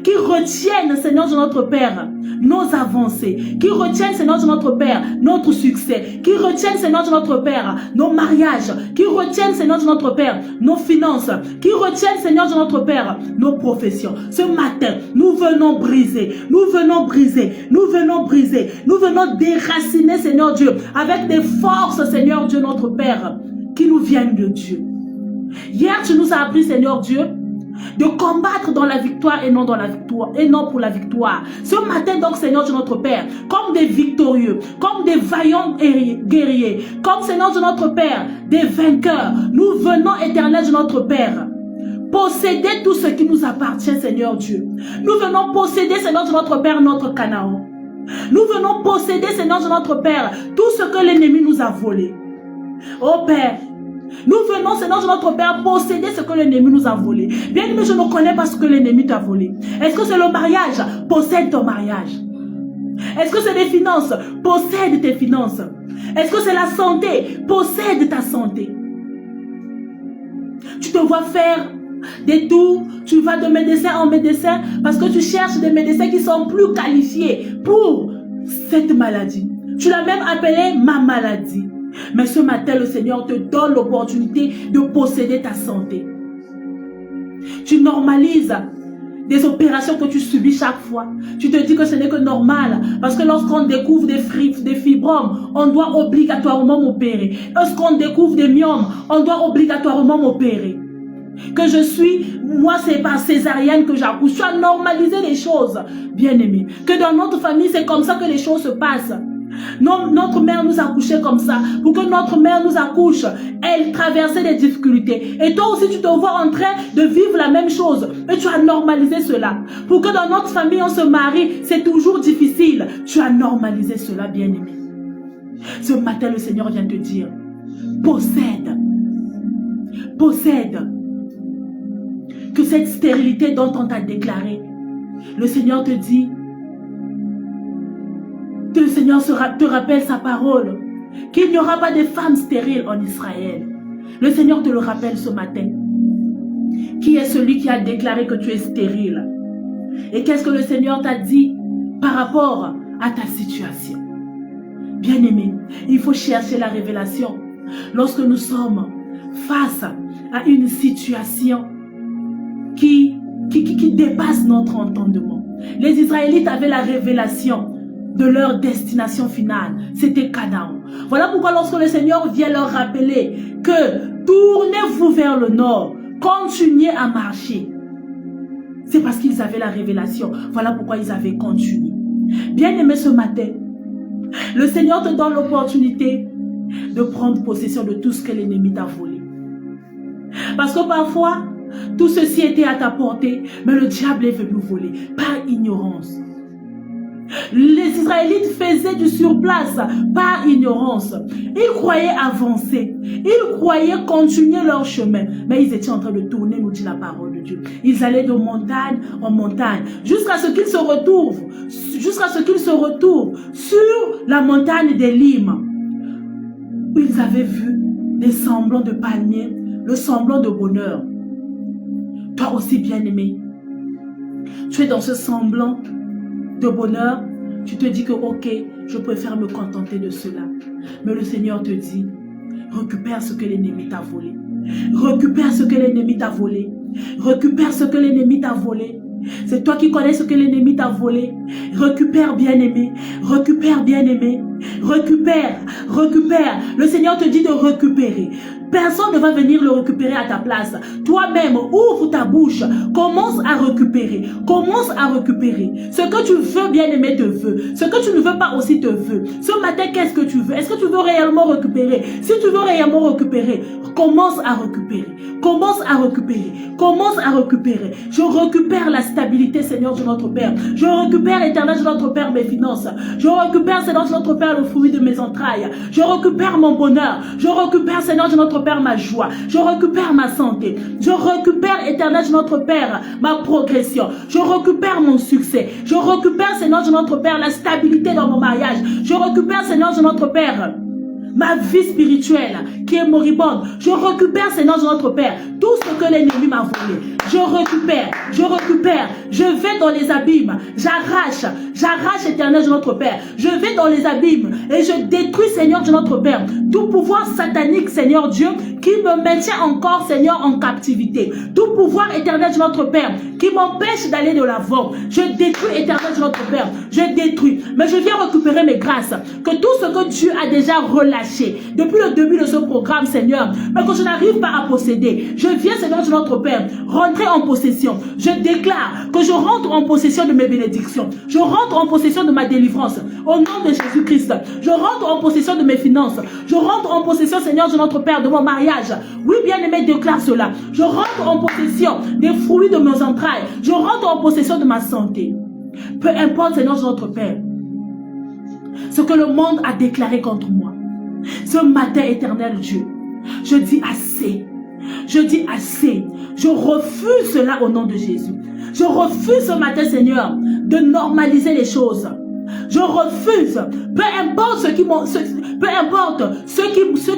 qui retiennent, Seigneur de notre Père, nos avancées, qui retiennent, Seigneur de notre Père, notre succès, qui retiennent, Seigneur de notre Père, nos mariages, qui retiennent, Seigneur de notre Père, nos finances, qui retiennent, Seigneur de notre Père, nos professions. Ce matin, nous venons briser, nous venons briser, nous venons briser, nous venons déraciner, Seigneur Dieu, avec des forces, Seigneur Dieu, notre Père, qui nous viennent de Dieu. Hier, tu nous as appris, Seigneur Dieu, de combattre dans la victoire et non dans la victoire et non pour la victoire. Ce matin donc, Seigneur de notre Père, comme des victorieux, comme des vaillants guerriers, comme, Seigneur de notre Père, des vainqueurs, nous venons, Éternel de notre Père, posséder tout ce qui nous appartient, Seigneur Dieu. Nous venons posséder, Seigneur de notre Père, notre Canaan. Nous venons posséder, Seigneur de notre Père, tout ce que l'ennemi nous a volé. Oh Père, nous venons, Seigneur de notre Père, posséder ce que l'ennemi nous a volé. Bien aimé, je ne connais pas ce que l'ennemi t'a volé. Est-ce que c'est le mariage? Possède ton mariage. Est-ce que c'est les finances? Possède tes finances. Est-ce que c'est la santé? Possède ta santé. Tu te vois faire des tours, tu vas de médecin en médecin parce que tu cherches des médecins qui sont plus qualifiés pour cette maladie. Tu l'as même appelée ma maladie. Mais ce matin, le Seigneur te donne l'opportunité de posséder ta santé. Tu normalises des opérations que tu subis chaque fois. Tu te dis que ce n'est que normal. Parce que lorsqu'on découvre des fibromes, on doit obligatoirement m'opérer. Lorsqu'on découvre des myomes, on doit obligatoirement m'opérer. Que je suis, moi c'est par césarienne que j'accouche. Tu as normalisé les choses, bien aimé. Que dans notre famille, c'est comme ça que les choses se passent. Notre mère nous a accouchés comme ça. Pour que notre mère nous accouche, elle traversait des difficultés. Et toi aussi, tu te vois en train de vivre la même chose. Et tu as normalisé cela. Pour que dans notre famille, on se marie, c'est toujours difficile. Tu as normalisé cela, bien-aimé. Ce matin, le Seigneur vient te dire, possède. Possède. Que cette stérilité dont on t'a déclaré, le Seigneur te dit, que le Seigneur te rappelle sa parole, qu'il n'y aura pas de femmes stériles en Israël. Le Seigneur te le rappelle ce matin. Qui est celui qui a déclaré que tu es stérile? Et qu'est-ce que le Seigneur t'a dit par rapport à ta situation? Bien-aimé, il faut chercher la révélation. Lorsque nous sommes face à une situation qui dépasse notre entendement. Les Israélites avaient la révélation de leur destination finale, c'était Canaan. Voilà pourquoi lorsque le Seigneur vient leur rappeler que tournez-vous vers le nord, continuez à marcher, c'est parce qu'ils avaient la révélation. Voilà pourquoi ils avaient continué. Bien aimé, ce matin, le Seigneur te donne l'opportunité de prendre possession de tout ce que l'ennemi t'a volé. Parce que parfois, tout ceci était à ta portée, mais le diable est venu voler par ignorance. Les Israélites faisaient du surplace par ignorance. Ils croyaient avancer. Ils croyaient continuer leur chemin. Mais ils étaient en train de tourner, nous dit la parole de Dieu. Ils allaient de montagne en montagne jusqu'à ce qu'ils se retrouvent, sur la montagne des Limes, où ils avaient vu des semblants de palmiers, le semblant de bonheur. Toi aussi, bien-aimé, tu es dans ce semblant de bonheur, tu te dis que ok, je préfère me contenter de cela. Mais le Seigneur te dit, récupère ce que l'ennemi t'a volé. Récupère ce que l'ennemi t'a volé. Récupère ce que l'ennemi t'a volé. C'est toi qui connais ce que l'ennemi t'a volé. Récupère, bien-aimé. Récupère, bien-aimé. Récupère, récupère. Le Seigneur te dit de récupérer. Personne ne va venir le récupérer à ta place. Toi-même, ouvre ta bouche. Commence à récupérer. Commence à récupérer. Ce que tu veux, bien-aimé, te veut. Ce que tu ne veux pas aussi te veut. Ce matin, qu'est-ce que tu veux? Est-ce que tu veux réellement récupérer? Si tu veux réellement récupérer, commence à récupérer. Commence à récupérer. Commence à récupérer. Je récupère la stabilité, Seigneur de notre Père. Je récupère, Éternel de notre Père, mes finances. Je récupère, Seigneur de notre Père, le fruit de mes entrailles. Je récupère mon bonheur. Je récupère, Seigneur de notre Père, ma joie. Je récupère ma santé. Je récupère, Éternel de notre Père, ma progression. Je récupère mon succès. Je récupère, Seigneur de notre Père, la stabilité dans mon mariage. Je récupère, Seigneur de notre Père, ma vie spirituelle qui est moribonde. Je récupère, Seigneur notre Père, tout ce que l'ennemi m'a volé. Je récupère, je vais dans les abîmes, j'arrache, éternel notre Père. Je vais dans les abîmes et je détruis, Seigneur notre Père, tout pouvoir satanique, Seigneur Dieu, qui me maintient encore, Seigneur, en captivité. Tout pouvoir éternel notre Père, qui m'empêche d'aller de l'avant. Je détruis, éternel notre Père, je détruis. Mais je viens récupérer mes grâces, que tout ce que Dieu a déjà relâché depuis le début de ce programme, Seigneur, mais que je n'arrive pas à posséder. Je viens, Seigneur notre Père, rentrer en possession. Je déclare que je rentre en possession de mes bénédictions. Je rentre en possession de ma délivrance. Au nom de Jésus-Christ, je rentre en possession de mes finances. Je rentre en possession, Seigneur notre Père, de mon mariage. Oui, bien-aimé, déclare cela. Je rentre en possession des fruits de mes entrailles. Je rentre en possession de ma santé. Peu importe, Seigneur notre Père, ce que le monde a déclaré contre moi. Ce matin, éternel Dieu, je dis assez. Je dis assez. Je refuse cela au nom de Jésus. Je refuse ce matin, Seigneur, de normaliser les choses. Je refuse. Peu importe ceux qui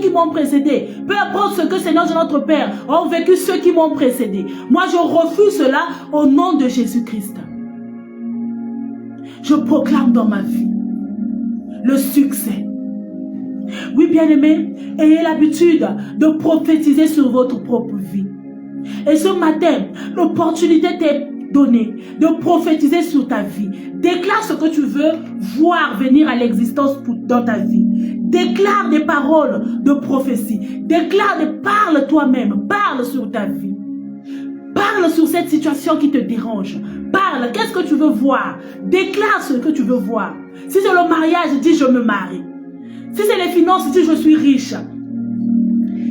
m'ont précédé. Peu importe ce que, Seigneur de notre Père, ont vécu ceux qui m'ont précédé. Moi, je refuse cela au nom de Jésus-Christ. Je proclame dans ma vie le succès. Oui, bien-aimés, ayez l'habitude de prophétiser sur votre propre vie. Et ce matin, l'opportunité t'est donnée de prophétiser sur ta vie. Déclare ce que tu veux voir venir à l'existence dans ta vie. Déclare des paroles de prophétie. Parle toi-même, parle sur ta vie. Parle sur cette situation qui te dérange. Parle, qu'est-ce que tu veux voir? Déclare ce que tu veux voir. Si c'est le mariage, dis je me marie. Si c'est les finances, dis je suis riche.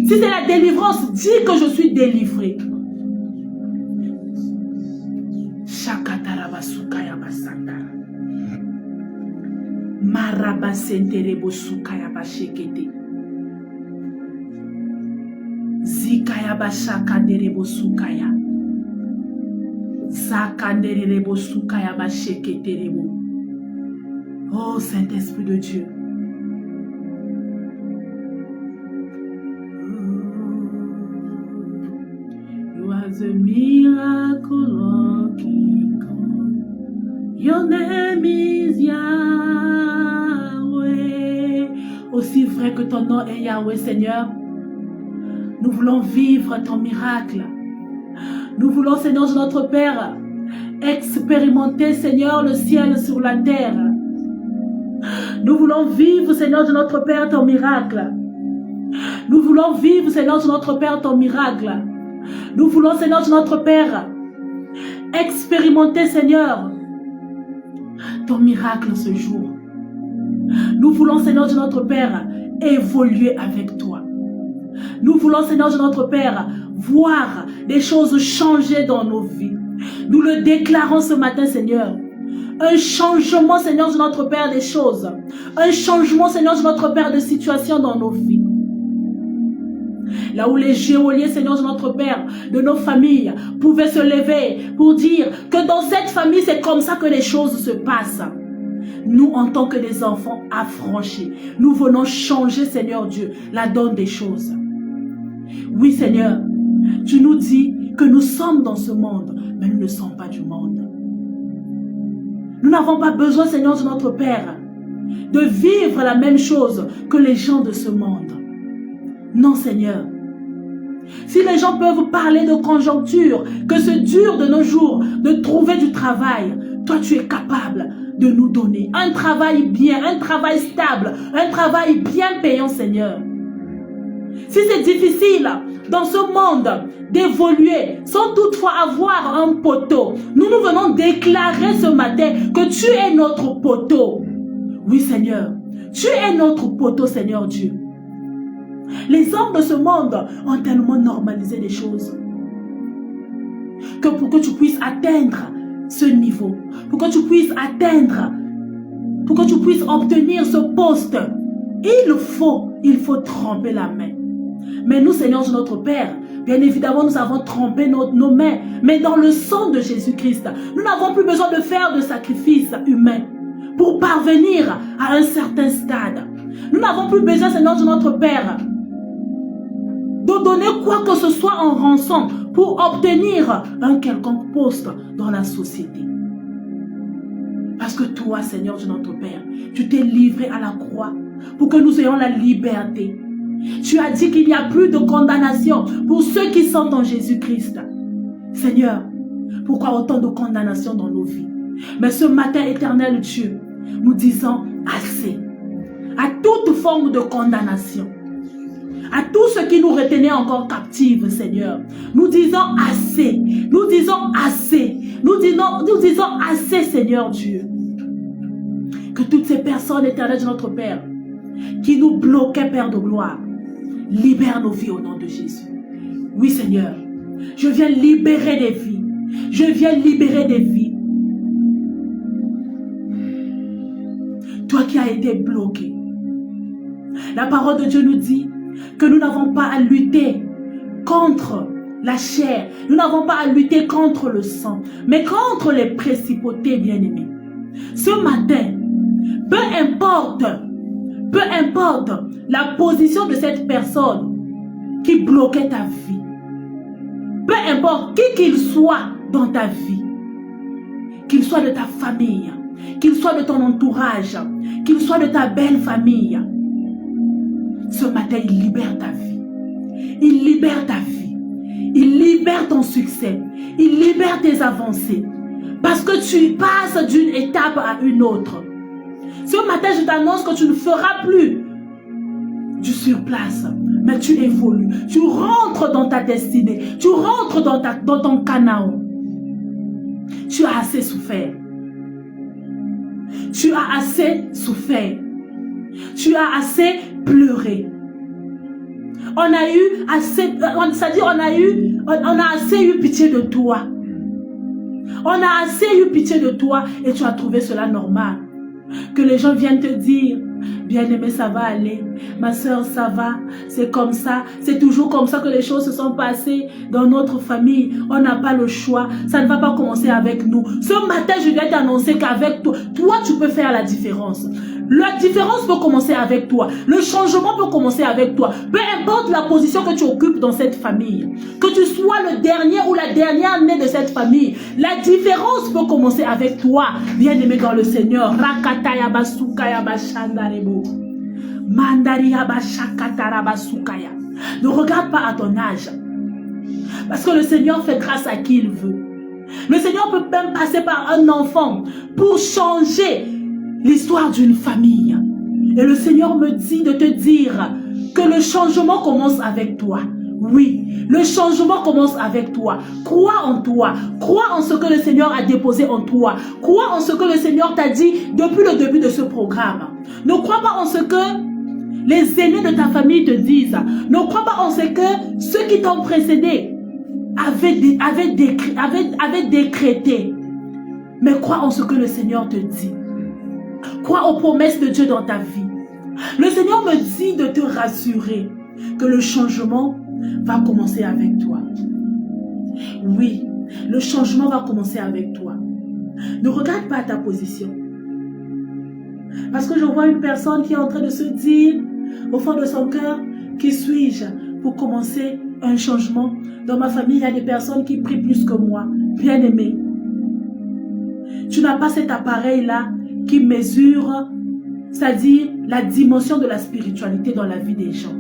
Si c'est la délivrance, dis que je suis délivré. Shakatarabasukaya basandara. Marabasenterebosukaya bashekete. Zikaya bashakaderebosukaya. Sakanderebosukaya basheketerebo. Oh Saint-Esprit de Dieu. The miracle working God. Your name is Yahweh. Aussi vrai que ton nom est Yahweh, Seigneur, nous voulons vivre ton miracle. Nous voulons, Seigneur notre Père, expérimenter, Seigneur, le ciel sur la terre. Nous voulons vivre, Seigneur de notre Père, ton miracle. Nous voulons vivre, Seigneur de notre Père, ton miracle. Nous voulons, Seigneur notre Père, expérimenter, Seigneur, ton miracle ce jour. Nous voulons, Seigneur notre Père, évoluer avec toi. Nous voulons, Seigneur notre Père, voir des choses changer dans nos vies. Nous le déclarons ce matin, Seigneur. Un changement, Seigneur notre Père, des choses. Un changement, Seigneur notre Père, de situation dans nos vies. Là où les geôliers, Seigneur notre Père, de nos familles pouvaient se lever pour dire que dans cette famille, c'est comme ça que les choses se passent. Nous, en tant que des enfants affranchis, nous venons changer, Seigneur Dieu, la donne des choses. Oui, Seigneur, tu nous dis que nous sommes dans ce monde, mais nous ne sommes pas du monde. Nous n'avons pas besoin, Seigneur de notre Père, de vivre la même chose que les gens de ce monde. Non, Seigneur. Si les gens peuvent parler de conjoncture, que c'est dur de nos jours de trouver du travail, toi tu es capable de nous donner un travail bien, un travail stable, un travail bien payant, Seigneur. Si c'est difficile dans ce monde d'évoluer sans toutefois avoir un poteau, nous venons déclarer ce matin que tu es notre poteau. Oui, Seigneur, tu es notre poteau, Seigneur Dieu. Les hommes de ce monde ont tellement normalisé les choses que pour que tu puisses atteindre ce niveau, pour que tu puisses obtenir ce poste, il faut tremper la main. Mais nous, Seigneur notre Père, bien évidemment, nous avons trempé nos mains, mais dans le sang de Jésus-Christ. Nous n'avons plus besoin de faire de sacrifices humains pour parvenir à un certain stade. Nous n'avons plus besoin, Seigneur, de notre Père, de donner quoi que ce soit en rançon pour obtenir un quelconque poste dans la société. Parce que toi, Seigneur de notre Père, tu t'es livré à la croix pour que nous ayons la liberté. Tu as dit qu'il n'y a plus de condamnation pour ceux qui sont en Jésus-Christ. Seigneur, pourquoi autant de condamnation dans nos vies? Mais ce matin, éternel Dieu, nous disons assez à toute forme de condamnation, à tout ce qui nous retenait encore captifs, Seigneur. Nous disons assez, nous disons assez, nous disons assez, Seigneur Dieu. Que toutes ces personnes, éternelles de notre Père, qui nous bloquaient, Père de gloire, libère nos vies au nom de Jésus. Oui, Seigneur, je viens libérer des vies. Je viens libérer des vies. Toi qui as été bloqué. La parole de Dieu nous dit que nous n'avons pas à lutter contre la chair. Nous n'avons pas à lutter contre le sang, mais contre les principautés, bien-aimés. Ce matin, peu importe la position de cette personne qui bloquait ta vie, peu importe qui qu'il soit dans ta vie, qu'il soit de ta famille, qu'il soit de ton entourage, qu'il soit de ta belle famille, ce matin, il libère ta vie. Il libère ta vie. Il libère ton succès. Il libère tes avancées. Parce que tu passes d'une étape à une autre. Ce matin, je t'annonce que tu ne feras plus du surplace, mais tu évolues. Tu rentres dans ta destinée. Tu rentres dans ton Canaan. Tu as assez souffert. Tu as assez souffert. Tu as assez pleuré. On a eu assez, c'est-à-dire on a assez eu pitié de toi. On a assez eu pitié de toi et tu as trouvé cela normal. Que les gens viennent te dire, bien-aimé, ça va aller. Ma soeur, ça va. C'est comme ça. C'est toujours comme ça que les choses se sont passées dans notre famille. On n'a pas le choix. Ça ne va pas commencer avec nous. Ce matin, je viens t'annoncer qu'avec toi, tu peux faire la différence. La différence peut commencer avec toi. Le changement peut commencer avec toi. Peu importe la position que tu occupes dans cette famille. Que tu sois le dernier ou la dernière née de cette famille. La différence peut commencer avec toi. Bien-aimé dans le Seigneur. Rakataya basukaya bashandarebo. Mandaria bashakatara basukaya. Ne regarde pas à ton âge. Parce que le Seigneur fait grâce à qui il veut. Le Seigneur peut même passer par un enfant pour changer l'histoire d'une famille. Et le Seigneur me dit de te dire que le changement commence avec toi. Oui, le changement commence avec toi. Crois en toi. Crois en ce que le Seigneur a déposé en toi. Crois en ce que le Seigneur t'a dit depuis le début de ce programme. Ne crois pas en ce que les aînés de ta famille te disent. Ne crois pas en ce que ceux qui t'ont précédé avaient décrété. Mais crois en ce que le Seigneur te dit. Crois aux promesses de Dieu dans ta vie. Le Seigneur me dit de te rassurer que le changement va commencer avec toi. Oui, le changement va commencer avec toi. Ne regarde pas ta position. Parce que je vois une personne qui est en train de se dire au fond de son cœur, qui suis-je pour commencer un changement? Dans ma famille, il y a des personnes qui prient plus que moi. Bien-aimé, tu n'as pas cet appareil-là qui mesure, c'est-à-dire la dimension de la spiritualité dans la vie des gens.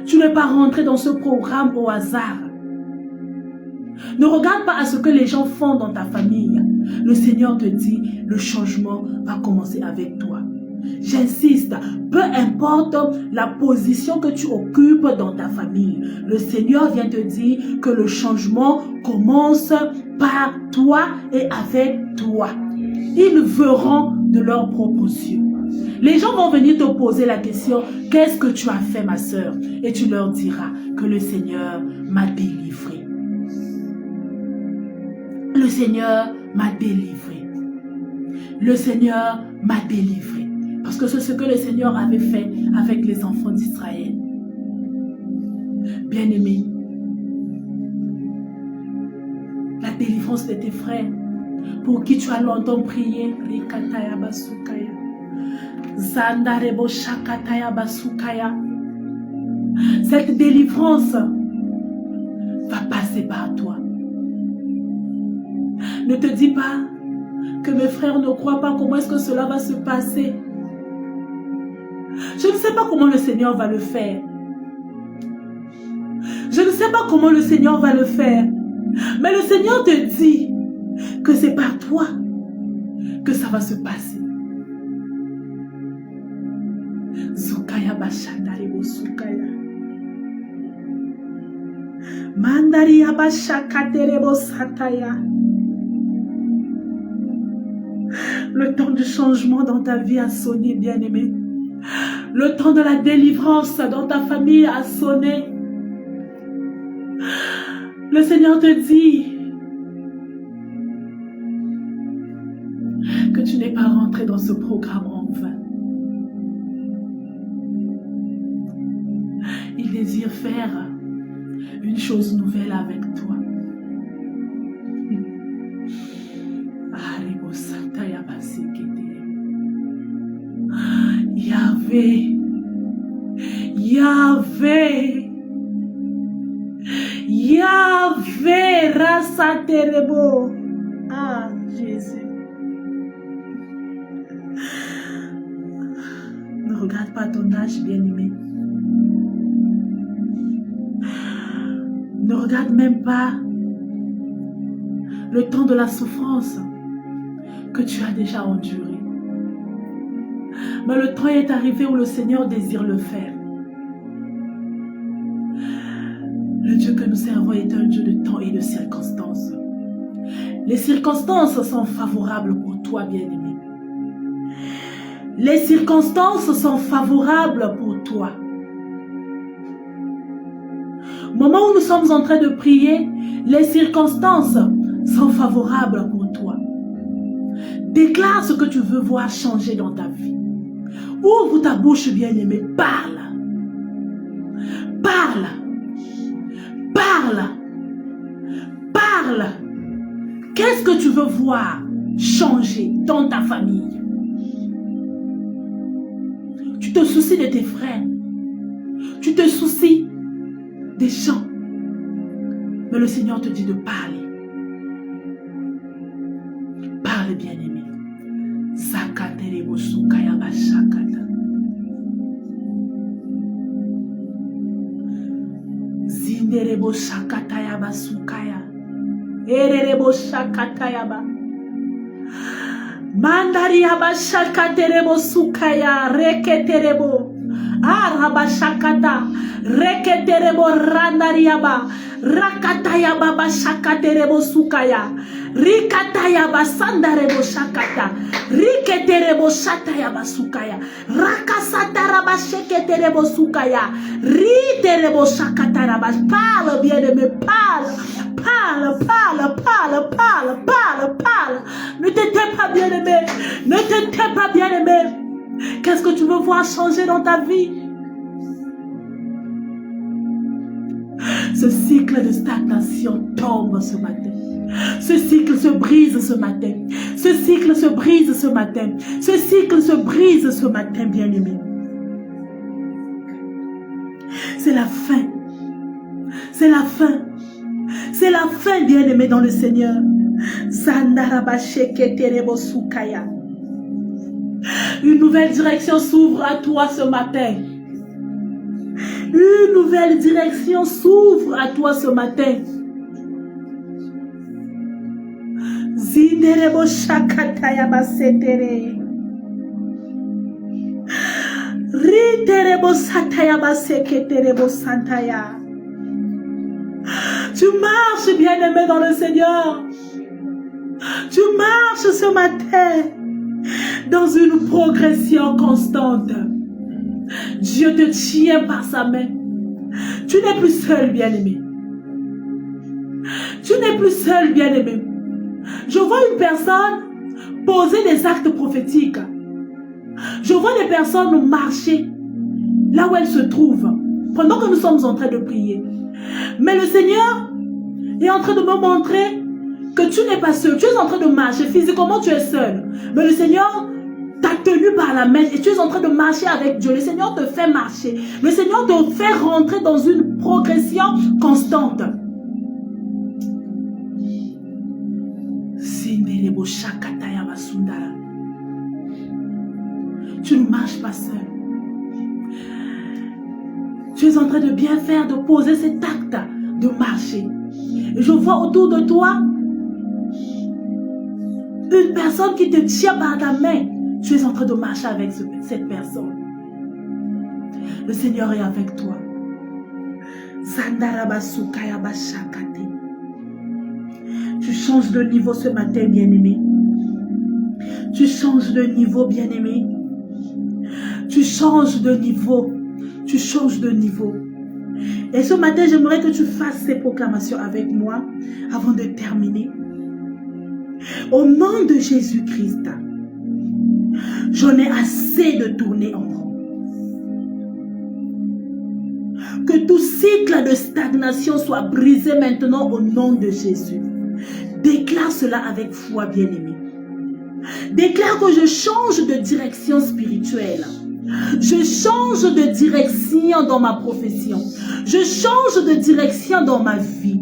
Tu n'es pas rentré dans ce programme au hasard. Ne regarde pas à ce que les gens font dans ta famille. Le Seigneur te dit, le changement va commencer avec toi. J'insiste, peu importe la position que tu occupes dans ta famille, le Seigneur vient te dire que le changement commence par toi et avec toi. Ils verront de leurs propres yeux. Les gens vont venir te poser la question, qu'est-ce que tu as fait, ma soeur? Et tu leur diras que le Seigneur m'a délivré. Le Seigneur m'a délivré. Le Seigneur m'a délivré. Parce que c'est ce que le Seigneur avait fait avec les enfants d'Israël. Bien-aimés, la délivrance de tes frères, pour qui tu as longtemps prié, Zandarebo Shakataya Basukaya. Cette délivrance va passer par toi. Ne te dis pas que mes frères ne croient pas comment est-ce que cela va se passer. Je ne sais pas comment le Seigneur va le faire. Je ne sais pas comment le Seigneur va le faire. Mais le Seigneur te dit que c'est par toi que ça va se passer. Zukaya Bashatarebo Sukaya. Mandaria Bashakaterebo Sataya. Le temps du changement dans ta vie a sonné, bien-aimé. Le temps de la délivrance dans ta famille a sonné. Le Seigneur te dit que tu n'es pas rentré dans ce programme en vain. Il désire faire une chose nouvelle avec toi. Yahvé, Yahvé, Yahvé, Rasaterebo. Ah, Jésus. Ne regarde pas ton âge, bien-aimé. Ne regarde même pas le temps de la souffrance que tu as déjà enduré. Mais le temps est arrivé où le Seigneur désire le faire. Le Dieu que nous servons est un Dieu de temps et de circonstances. Les circonstances sont favorables pour toi, bien-aimé. Les circonstances sont favorables pour toi. Au moment où nous sommes en train de prier, les circonstances sont favorables pour toi. Déclare ce que tu veux voir changer dans ta vie. Ouvre ta bouche, bien-aimé. Parle. Parle. Parle. Parle. Qu'est-ce que tu veux voir changer dans ta famille? Tu te soucies de tes frères. Tu te soucies des gens. Mais le Seigneur te dit de parler. Parle, bien-aimé. Zakaterebo Sukaya Bashakata. Zinderebo Shakataya Basukaya. Ererebo Shakataya Ba. Mandaria Bashakaterebo Sukaya. Reketerebo. Arabashakata. Reketerebo Randariaba. Rakataya Baba Shakaterebo Sukaya. Rikataya Basandarebo Shakata. Riketerebo Shataya Basukaya. Rakasataraba Sheketerebo Sukaya. Riterebo Shakataraba. Parle, bien-aimé, parle. Parle, parle, parle, parle, parle, parle. Ne te tais pas, bien-aimé. Ne te tais pas, bien-aimé. Qu'est-ce que tu veux voir changer dans ta vie? Ce cycle de stagnation tombe ce matin. Ce cycle se brise ce matin. Ce cycle se brise ce matin. Ce cycle se brise ce matin, bien-aimé. C'est la fin. C'est la fin. C'est la fin, bien-aimé, dans le Seigneur. Une nouvelle direction s'ouvre à toi ce matin. Une nouvelle direction s'ouvre à toi ce matin. Zinderebo Shakataya Basetere. Riterebo Sataya Baseketerebo Santaya. Tu marches, bien-aimé, dans le Seigneur. Tu marches ce matin dans une progression constante. Dieu te tient par sa main. Tu n'es plus seul, bien-aimé. Tu n'es plus seul, bien-aimé. Je vois une personne poser des actes prophétiques. Je vois des personnes marcher là où elles se trouvent pendant que nous sommes en train de prier. Mais le Seigneur est en train de me montrer que tu n'es pas seul. Tu es en train de marcher. Physiquement, tu es seul. Mais le Seigneur t'a tenu plus par la main et tu es en train de marcher avec Dieu. Le Seigneur te fait marcher. Le Seigneur te fait rentrer dans une progression constante. Tu ne marches pas seul. Tu es en train de bien faire, de poser cet acte de marcher. Et je vois autour de toi une personne qui te tient par la main. Tu es en train de marcher avec cette personne. Le Seigneur est avec toi. Tu changes de niveau ce matin, bien-aimé. Tu changes de niveau, bien-aimé. Tu changes de niveau. Tu changes de niveau. Et ce matin, j'aimerais que tu fasses ces proclamations avec moi avant de terminer. Au nom de Jésus-Christ, j'en ai assez de tourner en rond. Que tout cycle de stagnation soit brisé maintenant au nom de Jésus. Déclare cela avec foi, bien-aimé. Déclare que je change de direction spirituelle. Je change de direction dans ma profession. Je change de direction dans ma vie.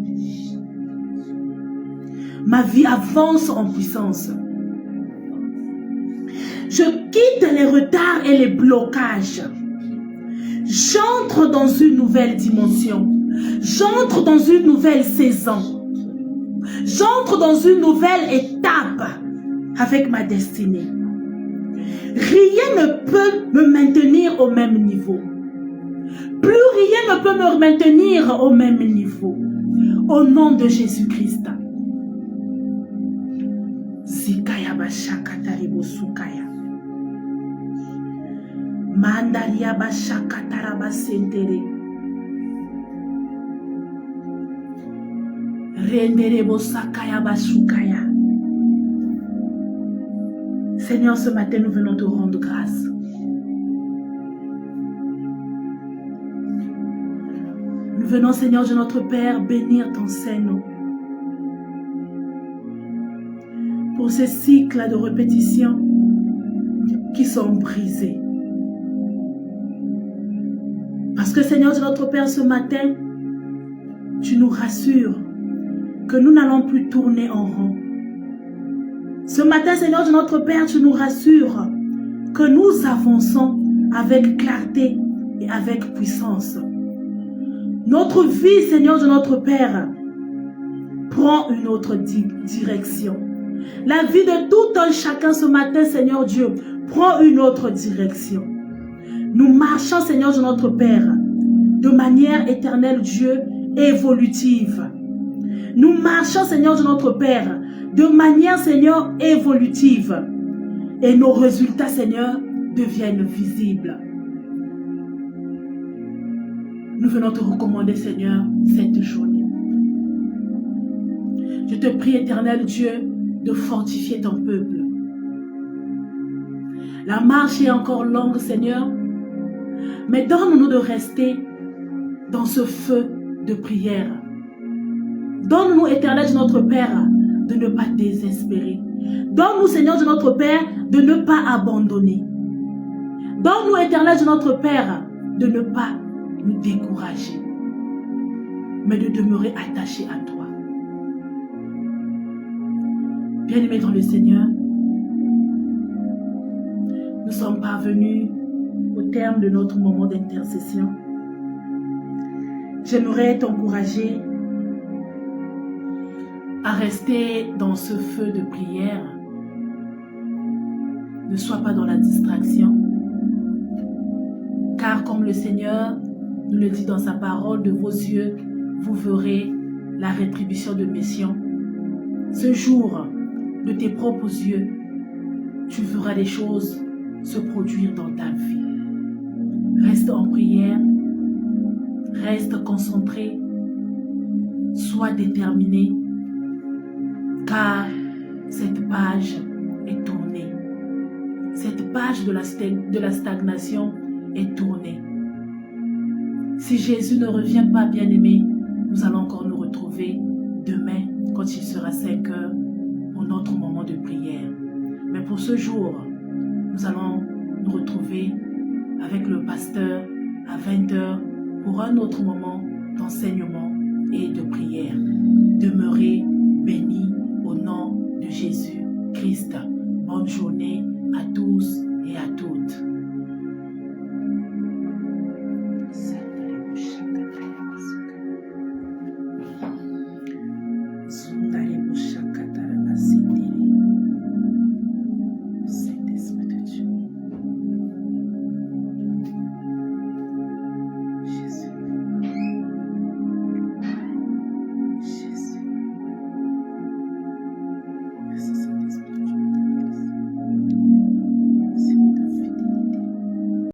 Ma vie avance en puissance. Je quitte les retards et les blocages. J'entre dans une nouvelle dimension. J'entre dans une nouvelle saison. J'entre dans une nouvelle étape avec ma destinée. Rien ne peut me maintenir au même niveau. Plus rien ne peut me maintenir au même niveau. Au nom de Jésus-Christ. Zikaya bashakata ribosukaya. Mandaria bashakata rabasentere. Rendere bosakaya basukaya. Seigneur, ce matin, nous venons te rendre grâce. Nous venons, Seigneur de notre Père, bénir ton Saint-Nom. Pour ces cycles de répétition qui sont brisés. Parce que, Seigneur de notre Père, ce matin, tu nous rassures que nous n'allons plus tourner en rond. Ce matin, Seigneur de notre Père, tu nous rassures que nous avançons avec clarté et avec puissance. Notre vie, Seigneur de notre Père, prend une autre direction. La vie de tout un chacun ce matin, Seigneur Dieu, prend une autre direction. Nous marchons, Seigneur de notre Père, de manière éternelle, Dieu, évolutive. Nous marchons, Seigneur de notre Père, de manière, Seigneur, évolutive. Et nos résultats, Seigneur, deviennent visibles. Nous venons te recommander, Seigneur, cette journée. Je te prie, éternel Dieu, de fortifier ton peuple. La marche est encore longue, Seigneur, mais donne-nous de rester dans ce feu de prière. Donne-nous, éternel de notre Père, de ne pas désespérer. Donne-nous, Seigneur de notre Père, de ne pas abandonner. Donne-nous, éternel de notre Père, de ne pas nous décourager, mais de demeurer attachés à toi. Bien-aimés dans le Seigneur, nous sommes parvenus au terme de notre moment d'intercession. J'aimerais t'encourager à rester dans ce feu de prière. Ne sois pas dans la distraction. Car comme le Seigneur nous le dit dans sa parole, de vos yeux, vous verrez la rétribution de mission. Ce jour, de tes propres yeux, tu verras les choses se produire dans ta vie. Reste en prière, reste concentré, sois déterminé, car cette page est tournée. Cette page de la stagnation est tournée. Si Jésus ne revient pas, bien-aimé, nous allons encore nous retrouver demain quand il sera 5 heures pour notre moment de prière. Mais pour ce jour, nous allons nous retrouver avec le pasteur à 20h pour un autre moment d'enseignement et de prière. Demeurez bénis au nom de Jésus-Christ. Bonne journée à tous et à toutes.